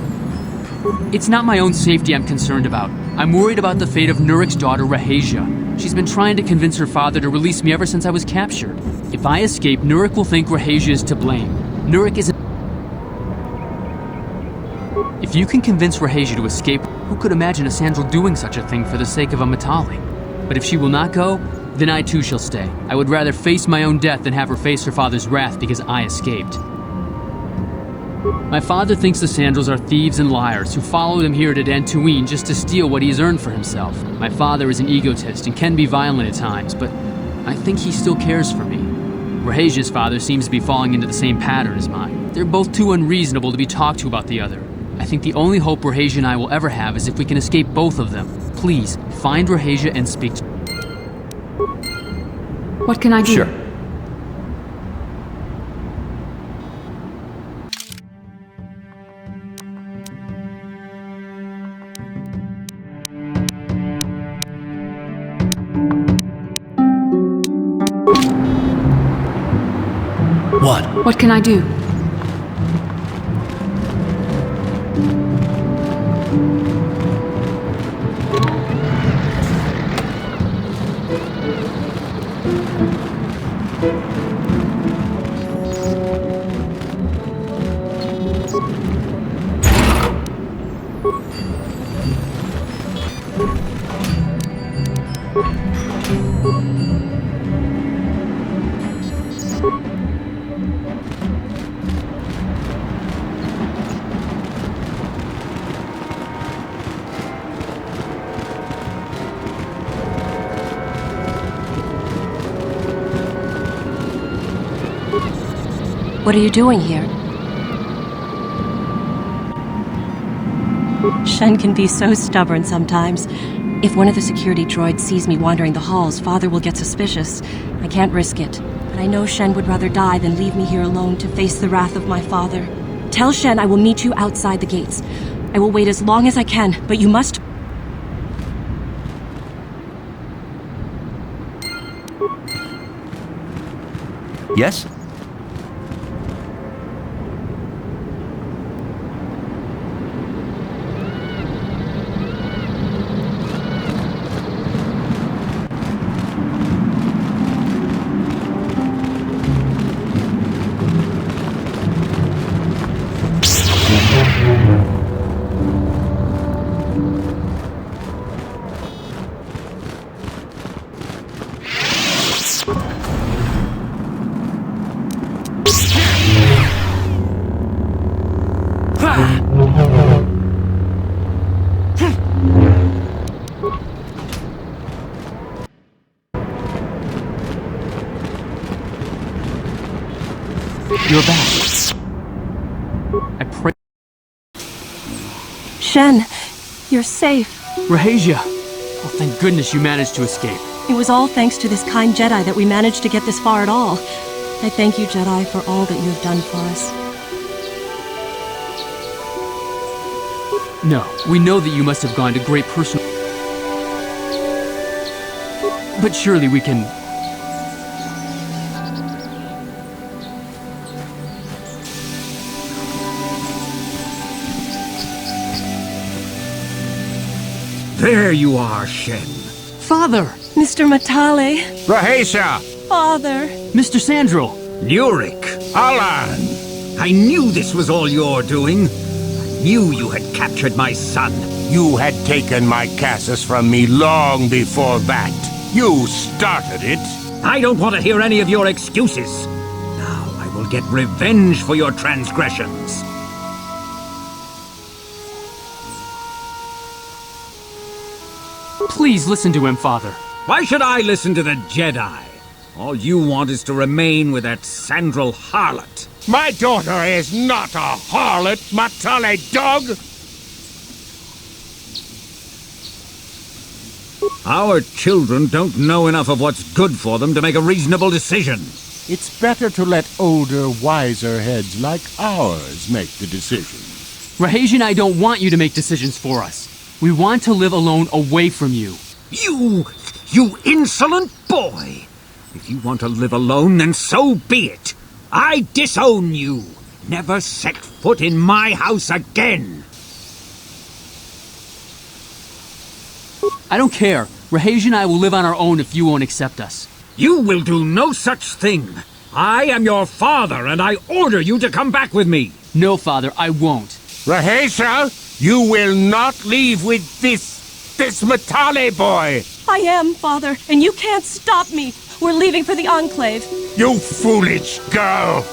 It's not my own safety I'm concerned about. I'm worried about the fate of Nurik's daughter, Rahasia. She's been trying to convince her father to release me ever since I was captured. If I escape, Nurik will think Rahasia is to blame. Nurik isn't... If you can convince Rahasia to escape, who could imagine a Sandral doing such a thing for the sake of a Matali? But if she will not go, then I too shall stay. I would rather face my own death than have her face her father's wrath because I escaped. My father thinks the Sandrals are thieves and liars who followed him here to Dantooine just to steal what he has earned for himself. My father is an egotist and can be violent at times, but I think he still cares for me. Rahasia's father seems to be falling into the same pattern as mine. They're both too unreasonable to be talked to about the other. I think the only hope Rahasia and I will ever have is if we can escape both of them. Please, find Rahasia and speak to... What can I do? Sure. What? What can I do? What are you doing here? Shen can be so stubborn sometimes. If one of the security droids sees me wandering the halls, Father will get suspicious. I can't risk it. But I know Shen would rather die than leave me here alone to face the wrath of my father. Tell Shen I will meet you outside the gates. I will wait as long as I can, but you must... Yes? You're back. I pray. Shen, you're safe. Rahasia! Oh, thank goodness you managed to escape. It was all thanks to this kind Jedi that we managed to get this far at all. I thank you, Jedi, for all that you have done for us. No, we know that you must have gone to great personal... But surely we can... There you are, Shen. Father! Mr. Matale. Rahasia! Father. Mr. Sandral! Nurik! Alan! I knew this was all your doing. I knew you had captured my son. You had taken my Cassus from me long before that. You started it. I don't want to hear any of your excuses. Now I will get revenge for your transgressions. Please listen to him, Father. Why should I listen to the Jedi? All you want is to remain with that Sandral harlot. My daughter is not a harlot, Matale dog! Our children don't know enough of what's good for them to make a reasonable decision. It's better to let older, wiser heads like ours make the decisions. Rahasia and I don't want you to make decisions for us. We want to live alone away from you. You insolent boy! If you want to live alone, then so be it. I disown you. Never set foot in my house again. I don't care. Rahasia and I will live on our own if you won't accept us. You will do no such thing. I am your father, and I order you to come back with me. No, Father, I won't. Rahasia, you will not leave with this Matale boy. I am, Father, and you can't stop me. We're leaving for the Enclave. You foolish girl!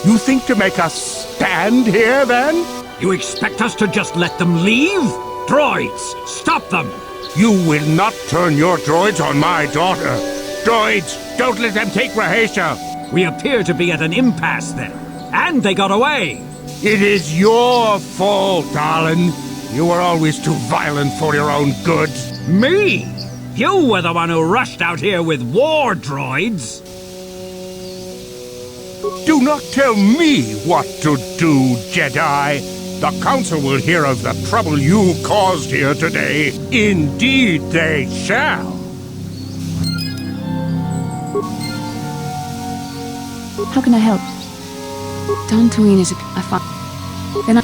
You think to make us stand here, then? You expect us to just let them leave? Droids, stop them! You will not turn your droids on my daughter. Droids, don't let them take Rahasia. We appear to be at an impasse then. And they got away. It is your fault, Alan. You were always too violent for your own good. Me? You were the one who rushed out here with war droids. Do not tell me what to do, Jedi. The Council will hear of the trouble you caused here today. Indeed they shall. How can I help? Dantooine is I find. Then I.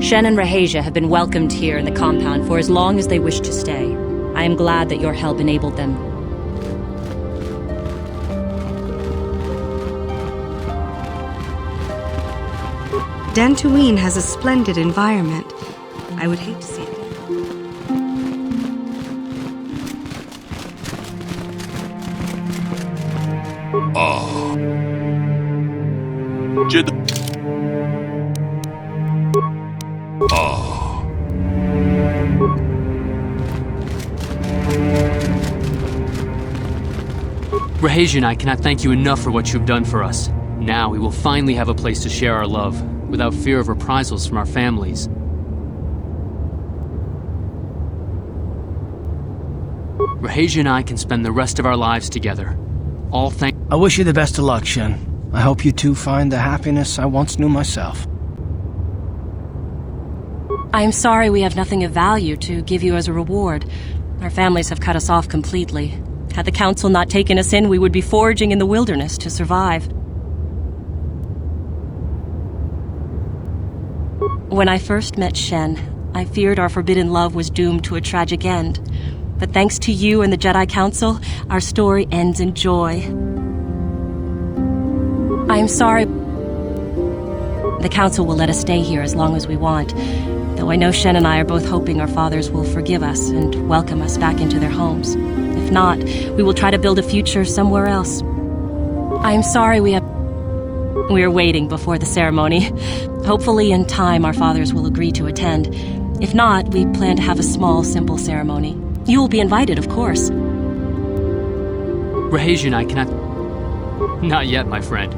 Shen and Rahasia have been welcomed here in the compound for as long as they wish to stay. I am glad that your help enabled them. Dantooine has a splendid environment. I would hate to see it. Rahasia and I cannot thank you enough for what you have done for us. Now we will finally have a place to share our love, without fear of reprisals from our families. Rahasia and I can spend the rest of our lives together. All thank— I wish you the best of luck, Shen. I hope you too find the happiness I once knew myself. I am sorry we have nothing of value to give you as a reward. Our families have cut us off completely. Had the council not taken us in, we would be foraging in the wilderness to survive. When I first met Shen, I feared our forbidden love was doomed to a tragic end. But thanks to you and the Jedi Council, our story ends in joy. I am sorry. The Council will let us stay here as long as we want, though I know Shen and I are both hoping our fathers will forgive us and welcome us back into their homes. If not, we will try to build a future somewhere else. I am sorry we are waiting before the ceremony. Hopefully in time our fathers will agree to attend. If not, we plan to have a small, simple ceremony. You will be invited, of course. Rahasia and I cannot— Not yet, my friend.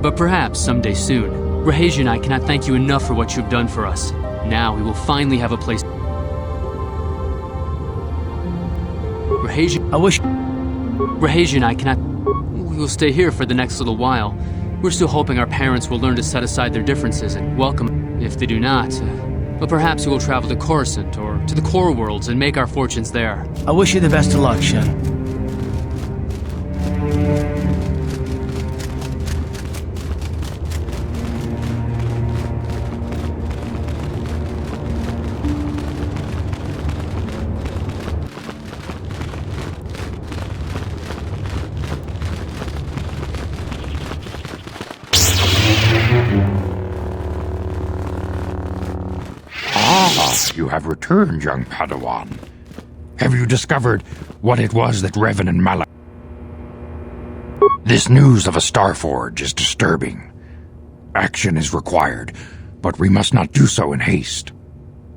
But perhaps someday soon. Rahasia and I cannot thank you enough for what you have done for us. Now we will finally have a place— Rahasia— I wish— Rahasia and I cannot— We will stay here for the next little while. We're still hoping our parents will learn to set aside their differences and welcome— If they do not, but perhaps we will travel to Coruscant or to the core worlds and make our fortunes there. I wish you the best of luck, Shen. You have returned, young Padawan. Have you discovered what it was that Revan and Malak— This news of a Starforge is disturbing. Action is required, but we must not do so in haste.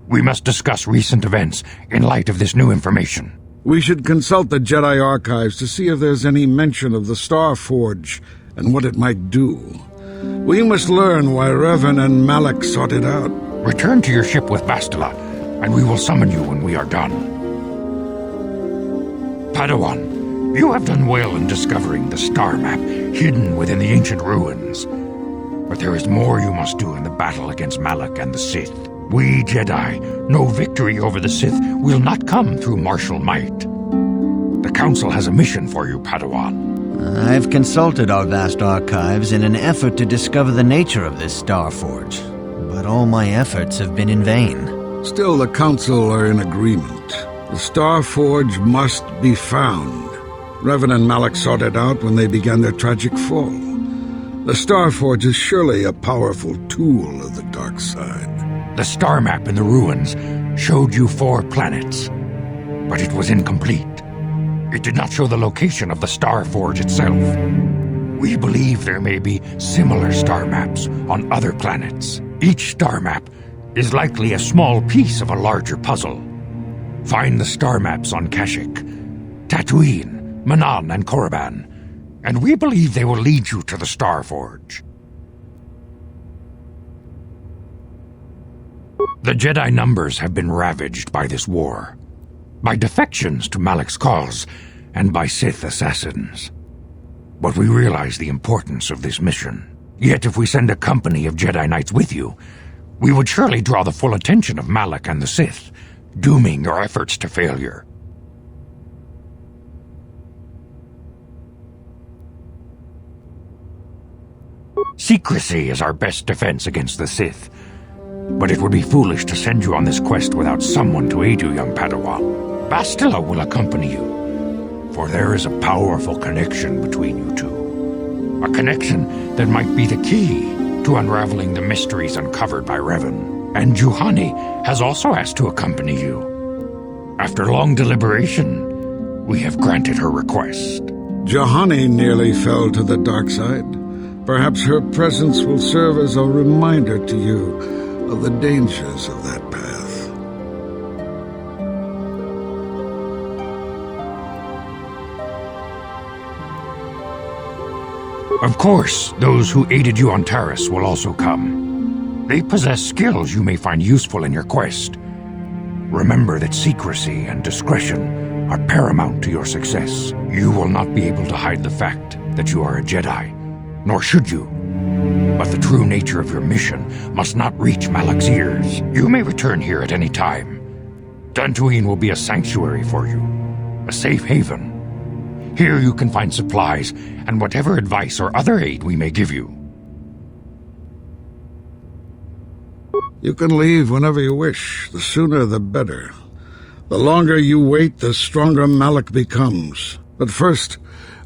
We must discuss recent events in light of this new information. We should consult the Jedi archives to see if there's any mention of the Starforge and what it might do. We must learn why Revan and Malak sought it out. Return to your ship with Bastila, and we will summon you when we are done. Padawan, you have done well in discovering the star map hidden within the ancient ruins. But there is more you must do in the battle against Malak and the Sith. We Jedi know victory over the Sith will not come through martial might. The Council has a mission for you, Padawan. I've consulted our vast archives in an effort to discover the nature of this Starforge, but all my efforts have been in vain. Still, the Council are in agreement. The Starforge must be found. Revan and Malak sought it out when they began their tragic fall. The Starforge is surely a powerful tool of the dark side. The star map in the ruins showed you 4 planets, but it was incomplete. It did not show the location of the Starforge itself. We believe there may be similar star maps on other planets. Each star map is likely a small piece of a larger puzzle. Find the star maps on Kashyyyk, Tatooine, Manan, and Korriban, and we believe they will lead you to the Starforge. The Jedi numbers have been ravaged by this war, by defections to Malak's cause, and by Sith assassins. But we realize the importance of this mission. Yet if we send a company of Jedi Knights with you, we would surely draw the full attention of Malak and the Sith, dooming your efforts to failure. Secrecy is our best defense against the Sith, but it would be foolish to send you on this quest without someone to aid you, young Padawan. Bastila will accompany you, for there is a powerful connection between you two. A connection that might be the key to unraveling the mysteries uncovered by Revan. And Juhani has also asked to accompany you. After long deliberation, we have granted her request. Juhani nearly fell to the dark side. Perhaps her presence will serve as a reminder to you of the dangers of that path. Of course, those who aided you on Taris will also come. They possess skills you may find useful in your quest. Remember that secrecy and discretion are paramount to your success. You will not be able to hide the fact that you are a Jedi, nor should you. But the true nature of your mission must not reach Malak's ears. You may return here at any time. Dantooine will be a sanctuary for you, a safe haven. Here you can find supplies and whatever advice or other aid we may give you. You can leave whenever you wish. The sooner the better. The longer you wait, the stronger Malak becomes. But first,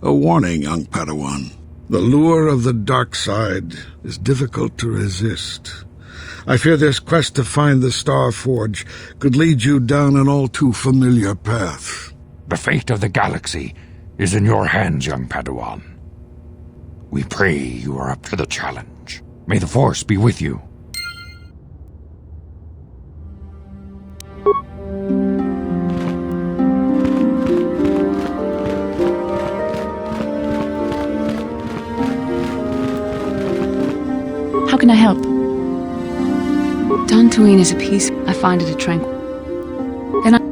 a warning, young Padawan. The lure of the dark side is difficult to resist. I fear this quest to find the Starforge could lead you down an all too familiar path. The fate of the galaxy is in your hands, young Padawan. We pray you are up to the challenge. May the Force be with you. How can I help? Dantooine is a peace. I find it a tranquil. Then I...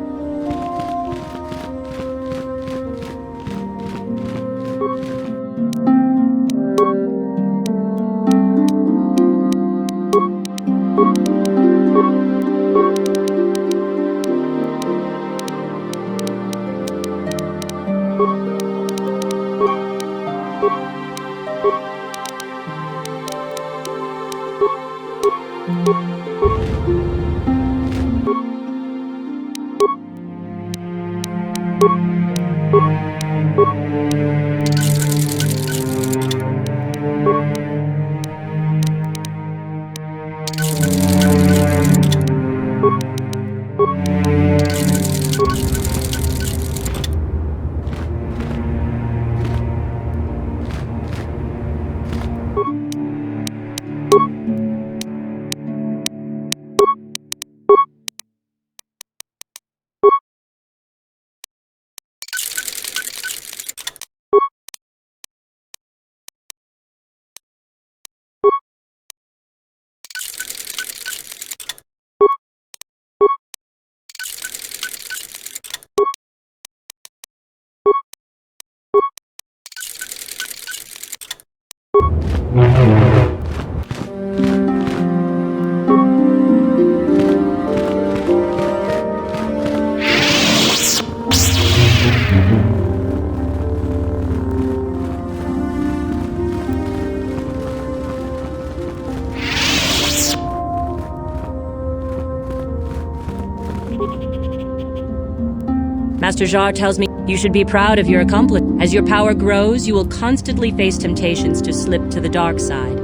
Master Jar tells me you should be proud of your accomplishment. As your power grows, you will constantly face temptations to slip to the dark side.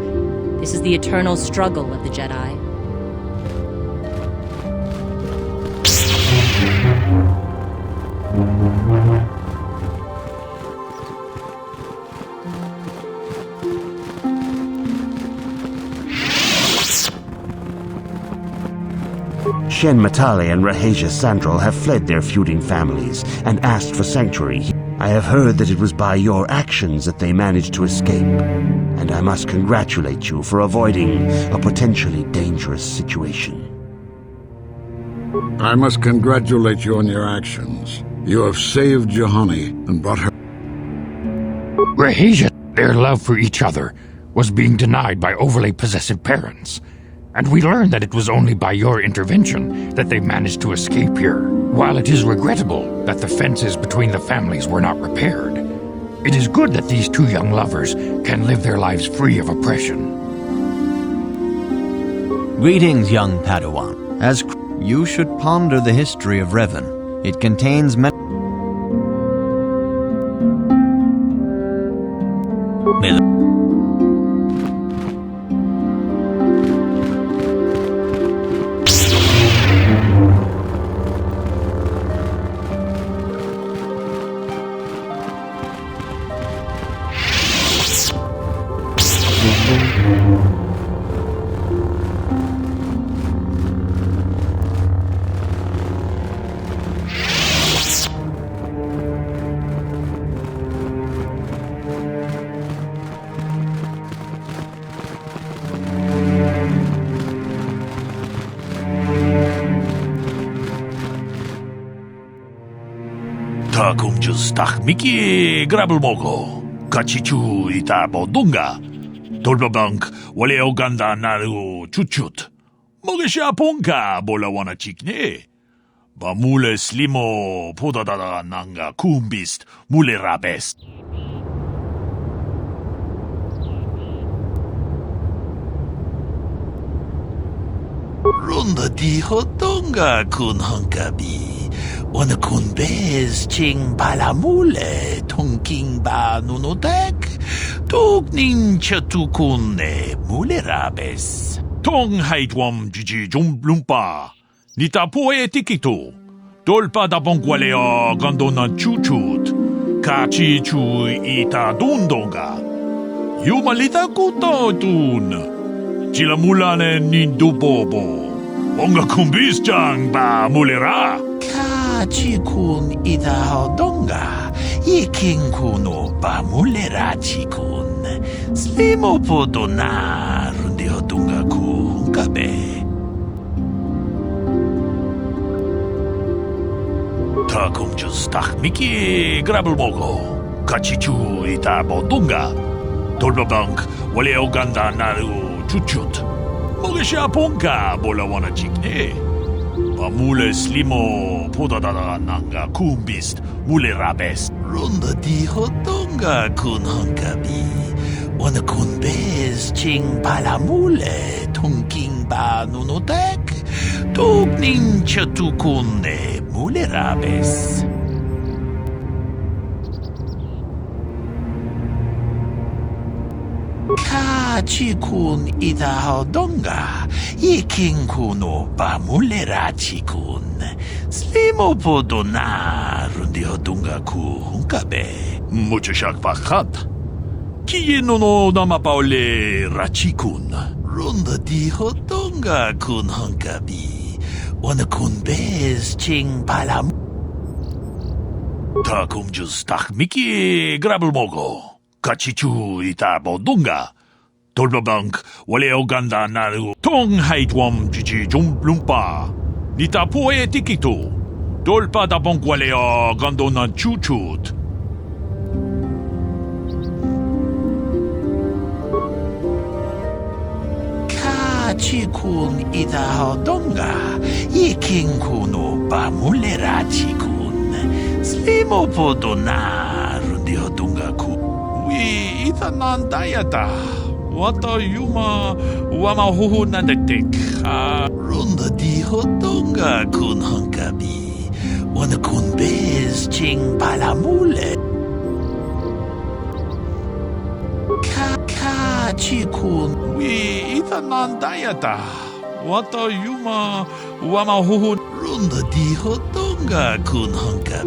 This is the eternal struggle of the Jedi. Shen Matale and Rahesia Sandral have fled their feuding families and asked for sanctuary. I have heard that it was by your actions that they managed to escape, and I must congratulate you for avoiding a potentially dangerous situation. I must congratulate you on your actions. You have saved Juhani and brought her... Rahesia, their love for each other was being denied by overly possessive parents. And we learned that it was only by your intervention that they managed to escape here. While it is regrettable that the fences between the families were not repaired, it is good that these two young lovers can live their lives free of oppression. Greetings, young Padawan. As you should ponder the history of Revan. It contains many... Takumjus takmiki grabulmogo. Kachichu itabodunga. Tolbabank wale oganda naru chuchut. Mogesha ponka bola wana chikne. Ba mule slimo podadada nanga kumbist mule rabest. Ronda di hotonga kun hankabi. Wana kun bez ching balamule tonking ba nunotek. Togning chatukune mule rabes. Tong haitwam jiji jumblumpa. Nita poe tikito. Tolpa da bongwalea gandona chuchut. Kachi chu ita dundonga. Yumalita kutotun. Chilamulane nindubobo. Onga kumbis chang ba mulera. Kachi kun ita hodonga. Iking kuno ba mulera chikun. Slimo podona rundi hodonga kun kabe. Takumjus takmiki grabulmogo. Kachichu ita bodunga. Tolbabank wale oganda naru chuchut. Mogesha ponka bola wana chikne. Bamule slimo podadada nanga kumbist mule rabest. Ronda di hotonga kun hankabi. Wana kun bez ching palamule tonking ba nunotek. Togning chatukune mule rabes. Kachi kun ita hodonga. Iking kuno ba mule rachi kun. Slimo podona rundi hodonga ku hunkabe. Muchashak pakat. Kiye no nama paole rachi kun. Ronda di hodonga kun hankabi. Wana kun bez ching palam. Takumjus takmiki grabulmogo. Kachichu ita bodunga. Tolbabank wale oganda naru. Tong haitwam jiji jumblumpa. Nita poe tikito. Tolpa da bongwalea gandona chuchut. Chikun ita hodonga. Iking kuno ba mulera chikun. Slimo podona rundi hodonga ku. Wi ita nandayata. Wata yuma wama huhu nandetek. Runda di hodonga kun hankabi. Wana kun bez ching palamule. Ka chi kun wi itanan dayata. Wata yuma wama huhu runda di hotonga kun hanka.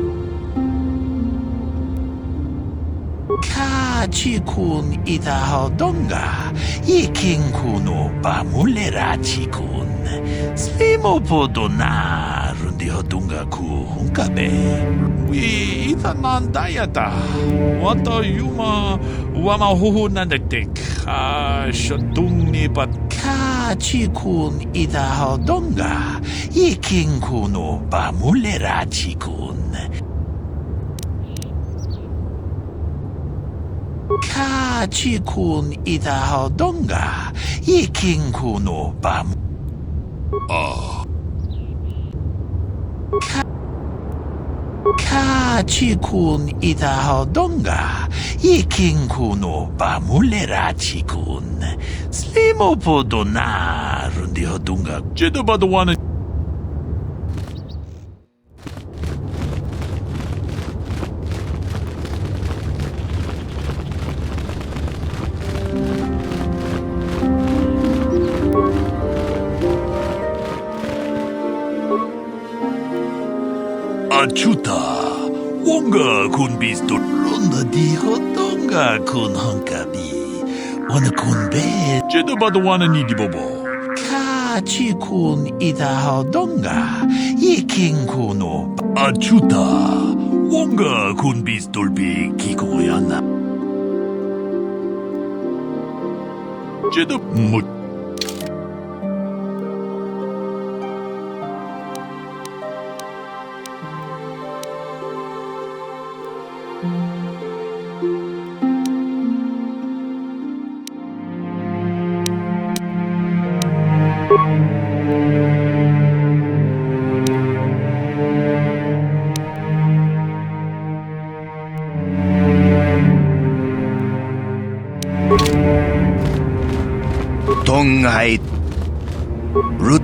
Ka chi kun ita hodonga. Iking kuno bamulera chi kun. Slimo podona rundi hodunga ku hunkabe. Wi itanan dayata. Wata yuma wama huhu nandatik. Shotung ni pat. Ka chi kun ita hodonga. Iking kuno bamulera chi kun. Ka chi kun ita hodonga. Iking kuno bam. Ka chi kun ita hodonga. Iking kuno bamulera chi kun. Slimo podona rundi hodunga. Jeda badawana. Achuta, wonga kun bisto ronda di hotonga kun hankabi. Wana kun be. Jeda badawana ni di bobo. Ka chi kun ita hodonga. Iking kuno. Achuta, wonga kun bistolbi kikoyana. Jeda mut. Tonghai Rut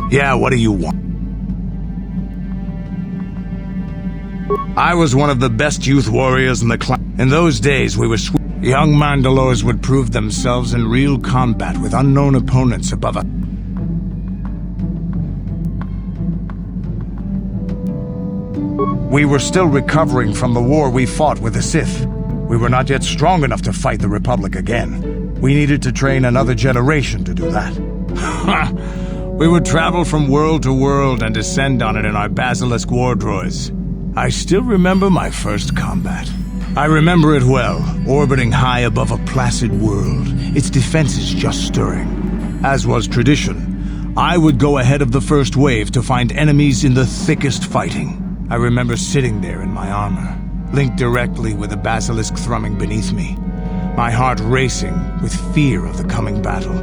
Yeah, what do you want? I was one of the best youth warriors in the clan. In those days, we were young Mandalores would prove themselves in real combat with unknown opponents above us. We were still recovering from the war we fought with the Sith. We were not yet strong enough to fight the Republic again. We needed to train another generation to do that. We would travel from world to world and descend on it in our basilisk war droids. I still remember my first combat. I remember it well, orbiting high above a placid world, its defenses just stirring. As was tradition, I would go ahead of the first wave to find enemies in the thickest fighting. I remember sitting there in my armor, linked directly with the basilisk thrumming beneath me, my heart racing with fear of the coming battle.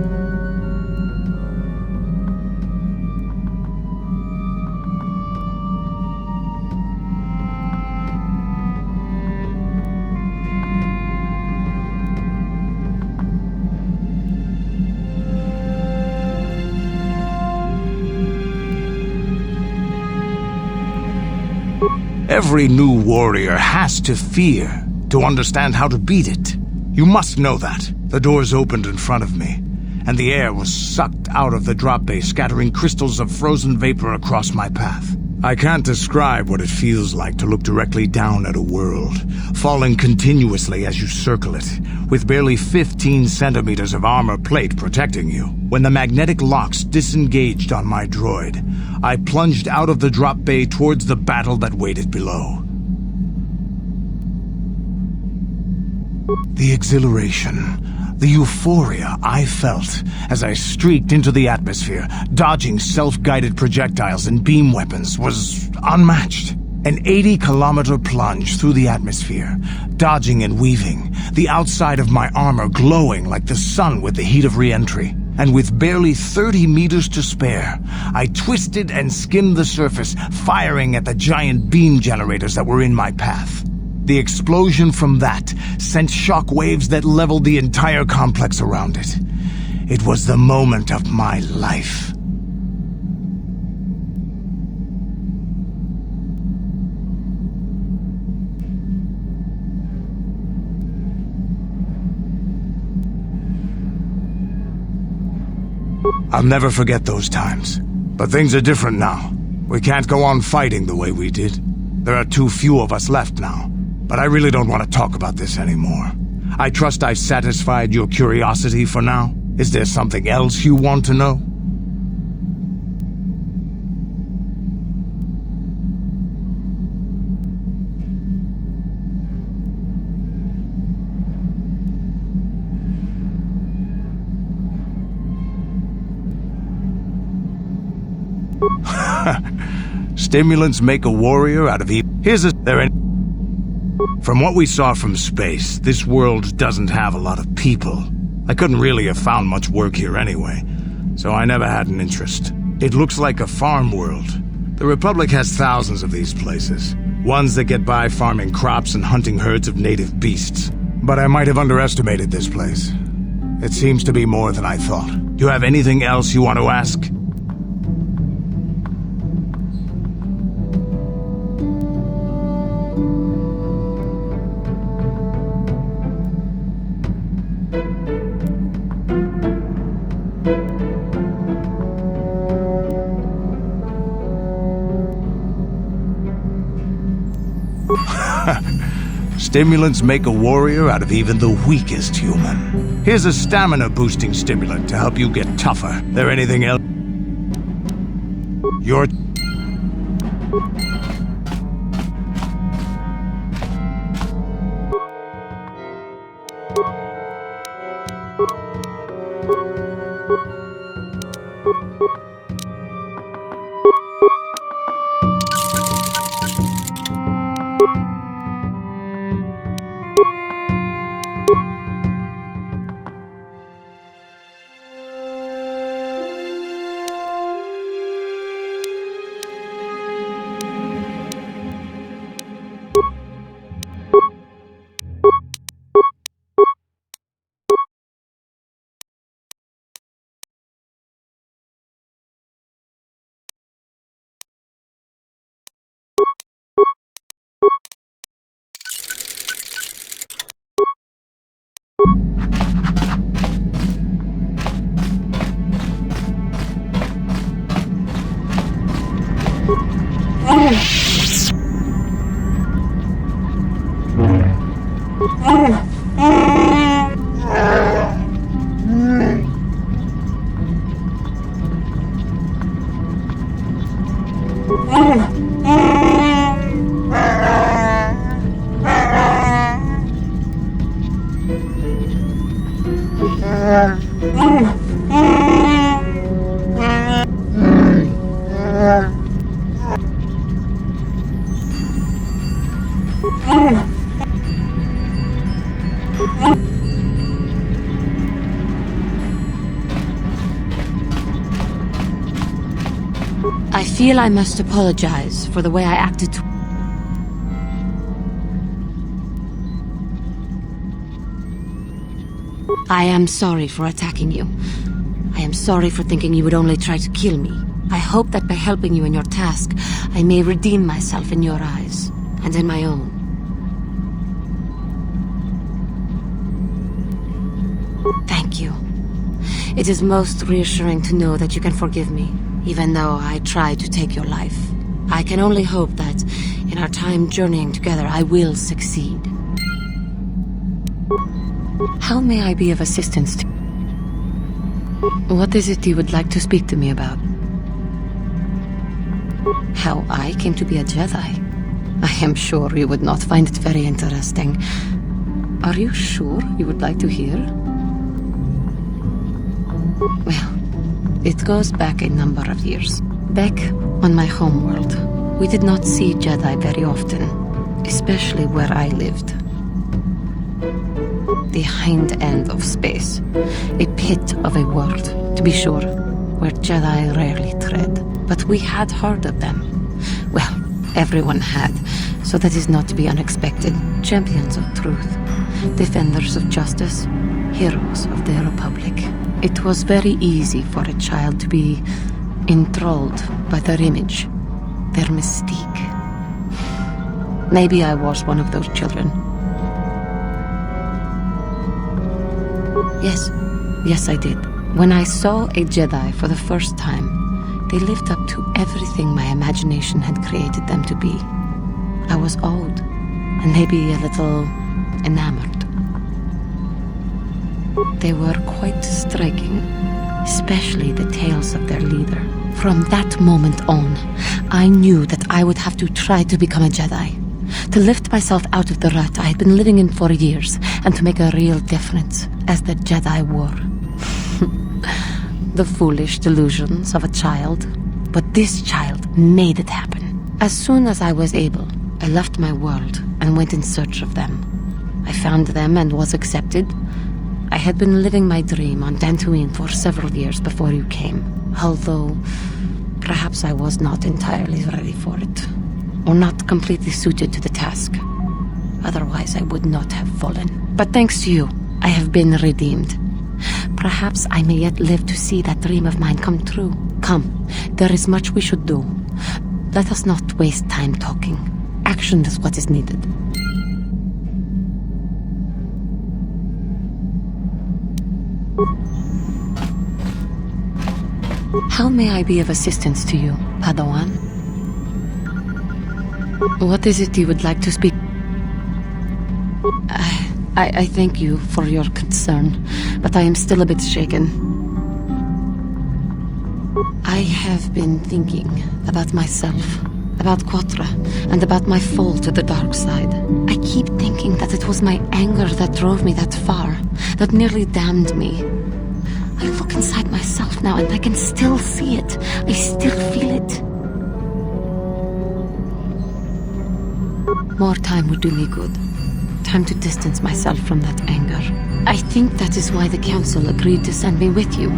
Every new warrior has to fear to understand how to beat it. You must know that. The doors opened in front of me, and the air was sucked out of the drop bay, scattering crystals of frozen vapor across my path. I can't describe what it feels like to look directly down at a world, falling continuously as you circle it, with barely 15 centimeters of armor plate protecting you. When the magnetic locks disengaged on my droid, I plunged out of the drop bay towards the battle that waited below. The exhilaration, the euphoria I felt as I streaked into the atmosphere, dodging self-guided projectiles and beam weapons, was unmatched. An 80-kilometer plunge through the atmosphere, dodging and weaving, the outside of my armor glowing like the sun with the heat of re-entry. And with barely 30 meters to spare, I twisted and skimmed the surface, firing at the giant beam generators that were in my path. The explosion from that sent shock waves that leveled the entire complex around it. It was the moment of my life. I'll never forget those times. But things are different now. We can't go on fighting the way we did. There are too few of us left now. But I really don't want to talk about this anymore. I trust I've satisfied your curiosity for now. Is there something else you want to know? Stimulants make a warrior out of evil. From what we saw from space, this world doesn't have a lot of people. I couldn't really have found much work here anyway, so I never had an interest. It looks like a farm world. The Republic has thousands of these places. Ones that get by farming crops and hunting herds of native beasts. But I might have underestimated this place. It seems to be more than I thought. Do you have anything else you want to ask? Stimulants make a warrior out of even the weakest human. Here's a stamina-boosting stimulant to help you get tougher. There anything else? Your... I feel I must apologize for the way I acted to... I am sorry for attacking you. I am sorry for thinking you would only try to kill me. I hope that by helping you in your task, I may redeem myself in your eyes, and in my own. Thank you. It is most reassuring to know that you can forgive me, even though I tried to take your life. I can only hope that, in our time journeying together, I will succeed. How may I be of assistance to you? What is it you would like to speak to me about? How I came to be a Jedi? I am sure you would not find it very interesting. Are you sure you would like to hear? Well, it goes back a number of years. Back on my homeworld, we did not see Jedi very often, especially where I lived. The hind end of space, a pit of a world, to be sure, where Jedi rarely tread. But we had heard of them. Well, everyone had, so that is not to be unexpected. Champions of truth, defenders of justice, heroes of the Republic. It was very easy for a child to be enthralled by their image, their mystique. Maybe I was one of those children. Yes, I did. When I saw a Jedi for the first time, they lived up to everything my imagination had created them to be. I was awed, and maybe a little enamored. They were quite striking, especially the tales of their leader. From that moment on, I knew that I would have to try to become a Jedi, to lift myself out of the rut I had been living in for years, and to make a real difference as the Jedi wore. The foolish delusions of a child, but this child made it happen. As soon as I was able, I left my world and went in search of them. I found them and was accepted. I had been living my dream on Dantooine for several years before you came, although perhaps I was not entirely ready for it, or not completely suited to the task. Otherwise, I would not have fallen. But thanks to you, I have been redeemed. Perhaps I may yet live to see that dream of mine come true. Come, there is much we should do. Let us not waste time talking. Action is what is needed. How may I be of assistance to you, Padawan? What is it you would like to speak? I thank you for your concern, but I am still a bit shaken. I have been thinking about myself, about Quatra, and about my fall to the dark side. I keep thinking that it was my anger that drove me that far, that nearly damned me. I look inside myself now and I can still see it. I still feel it. More time would do me good. Time to distance myself from that anger. I think that is why the Council agreed to send me with you.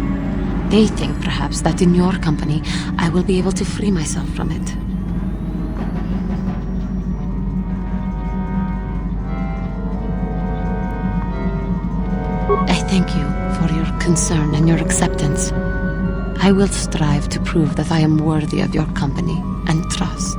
They think, perhaps, that in your company, I will be able to free myself from it. I thank you for your concern and your acceptance. I will strive to prove that I am worthy of your company and trust.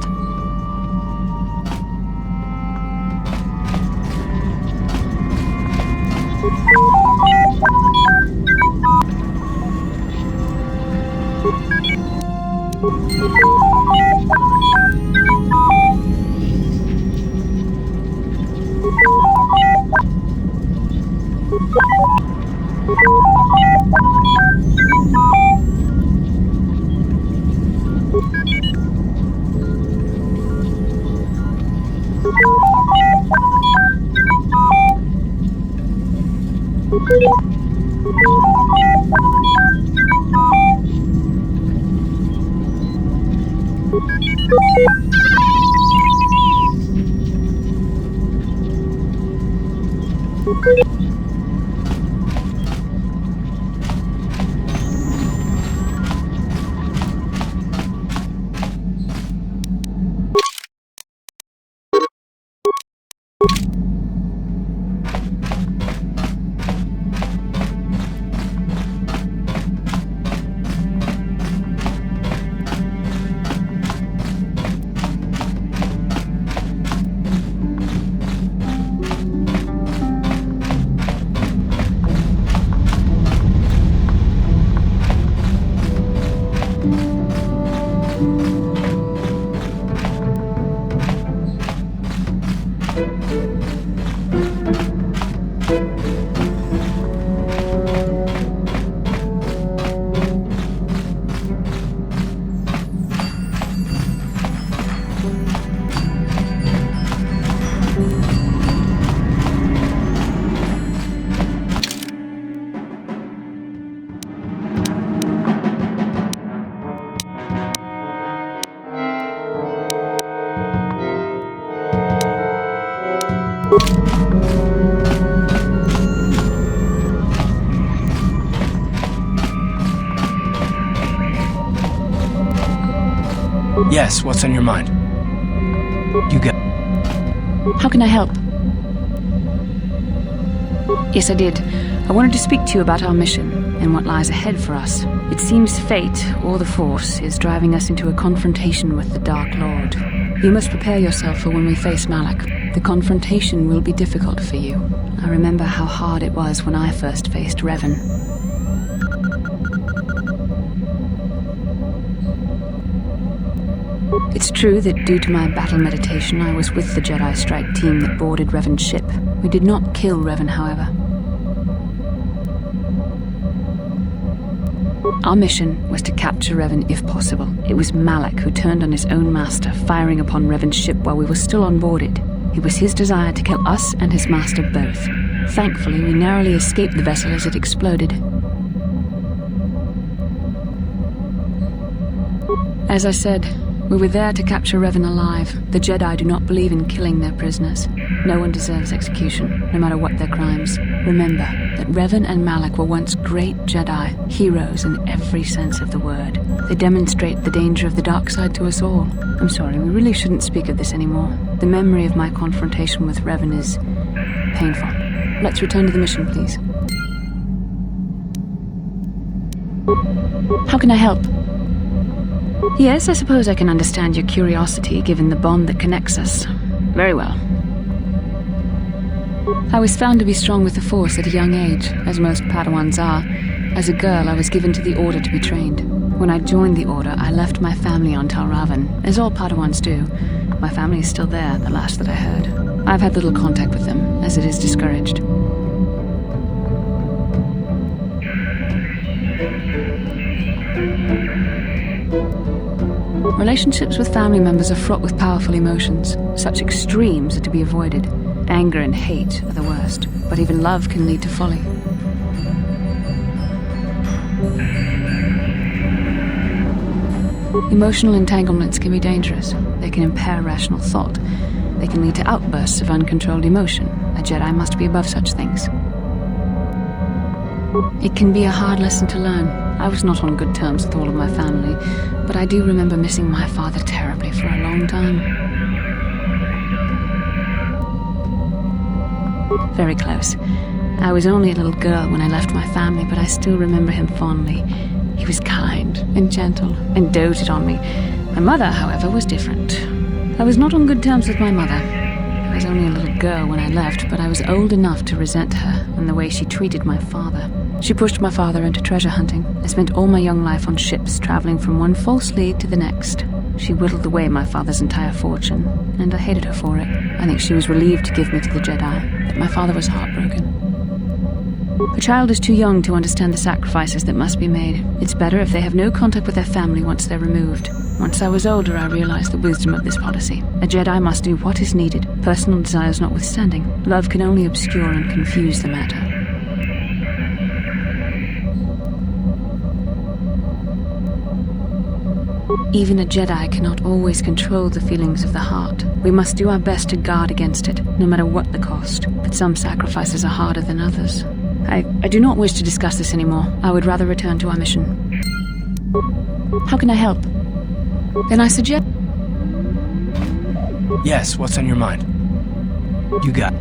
Yes, what's on your mind? You got... How can I help? Yes, I did. I wanted to speak to you about our mission and what lies ahead for us. It seems fate, or the Force, is driving us into a confrontation with the Dark Lord. You must prepare yourself for when we face Malak. The confrontation will be difficult for you. I remember how hard it was when I first faced Revan. It's true that due to my battle meditation, I was with the Jedi strike team that boarded Revan's ship. We did not kill Revan, however. Our mission was to capture Revan if possible. It was Malak who turned on his own master, firing upon Revan's ship while we were still on board it. It was his desire to kill us and his master both. Thankfully, we narrowly escaped the vessel as it exploded. As I said, we were there to capture Revan alive. The Jedi do not believe in killing their prisoners. No one deserves execution, no matter what their crimes. Remember that Revan and Malak were once great Jedi, heroes in every sense of the word. They demonstrate the danger of the dark side to us all. I'm sorry, we really shouldn't speak of this anymore. The memory of my confrontation with Revan is painful. Let's return to the mission, please. How can I help? Yes, I suppose I can understand your curiosity, given the bond that connects us. Very well. I was found to be strong with the Force at a young age, as most Padawans are. As a girl, I was given to the Order to be trained. When I joined the Order, I left my family on Talravan, as all Padawans do. My family is still there, the last that I heard. I've had little contact with them, as it is discouraged. Relationships with family members are fraught with powerful emotions. Such extremes are to be avoided. Anger and hate are the worst, but even love can lead to folly. Emotional entanglements can be dangerous. They can impair rational thought. They can lead to outbursts of uncontrolled emotion. A Jedi must be above such things. It can be a hard lesson to learn. I was not on good terms with all of my family, but I do remember missing my father terribly for a long time. Very close. I was only a little girl when I left my family, but I still remember him fondly. He was kind and gentle and doted on me. My mother, however, was different. I was not on good terms with my mother. I was only a little girl when I left, but I was old enough to resent her and the way she treated my father. She pushed my father into treasure hunting. I spent all my young life on ships, traveling from one false lead to the next. She whittled away my father's entire fortune, and I hated her for it. I think she was relieved to give me to the Jedi, but my father was heartbroken. A child is too young to understand the sacrifices that must be made. It's better if they have no contact with their family once they're removed. Once I was older, I realized the wisdom of this policy. A Jedi must do what is needed, personal desires notwithstanding. Love can only obscure and confuse the matter. Even a Jedi cannot always control the feelings of the heart. We must do our best to guard against it, no matter what the cost. But some sacrifices are harder than others. I do not wish to discuss this anymore. I would rather return to our mission. How can I help? Then I suggest... Yes, what's on your mind? You got...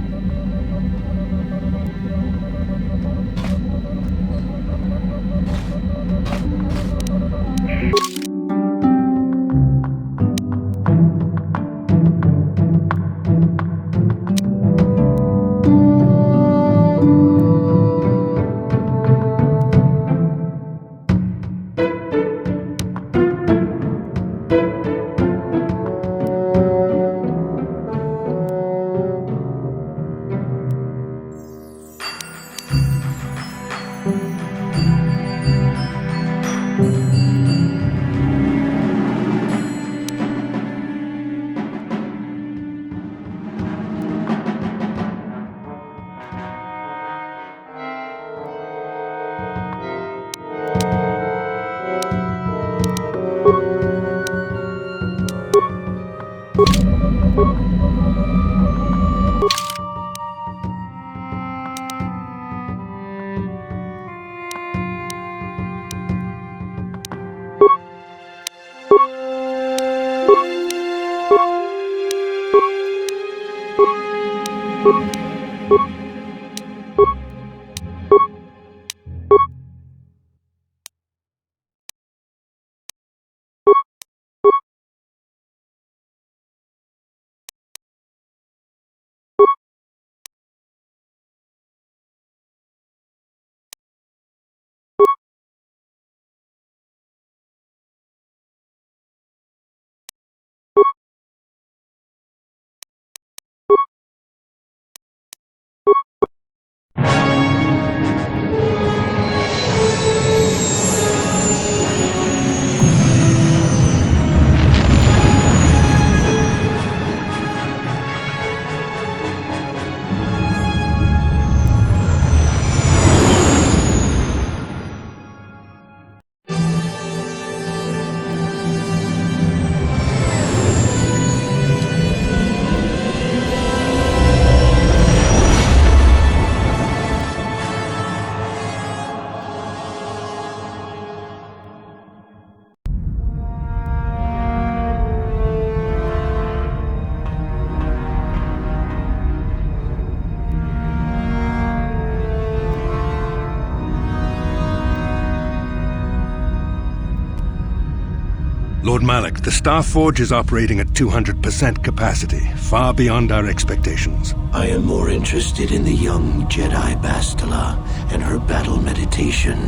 Lord Malik, the Star Forge is operating at 200% capacity, far beyond our expectations. I am more interested in the young Jedi Bastila and her battle meditation.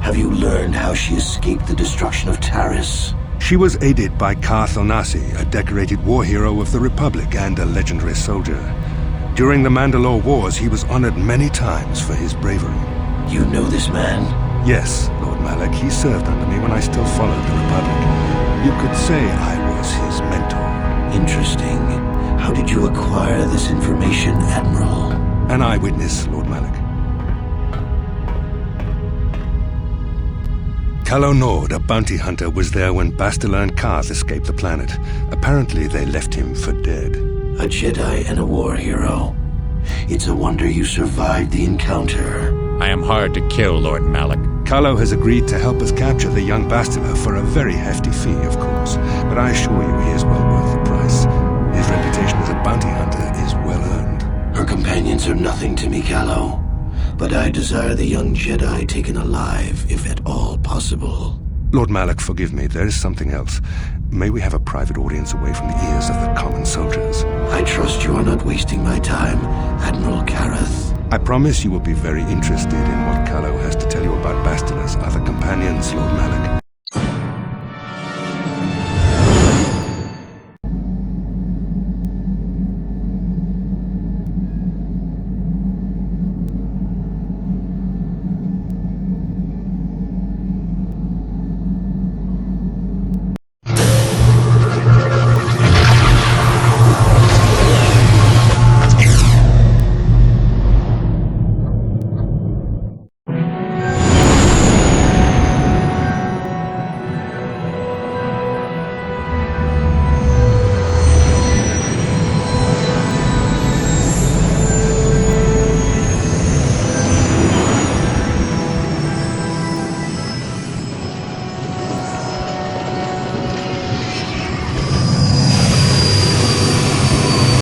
Have you learned how she escaped the destruction of Taris? She was aided by Karth Onasi, a decorated war hero of the Republic and a legendary soldier. During the Mandalore Wars, he was honored many times for his bravery. You know this man? Yes, Lord Malik. He served under me when I still followed the Republic. You could say I was his mentor. Interesting. How did you acquire this information, Admiral? An eyewitness, Lord Malik. Calo Nord, a bounty hunter, was there when Bastila and Karth escaped the planet. Apparently, they left him for dead. A Jedi and a war hero. It's a wonder you survived the encounter. I am hard to kill, Lord Malik. Calo has agreed to help us capture the young Bastila for a very hefty fee, of course. But I assure you he is well worth the price. His reputation as a bounty hunter is well earned. Her companions are nothing to me, Calo. But I desire the young Jedi taken alive, if at all possible. Lord Malik, forgive me, there is something else. May we have a private audience away from the ears of the common soldiers? I trust you are not wasting my time, Admiral Kareth. I promise you will be very interested in what Calo has to tell you about Bastila's other companions, Lord Malik.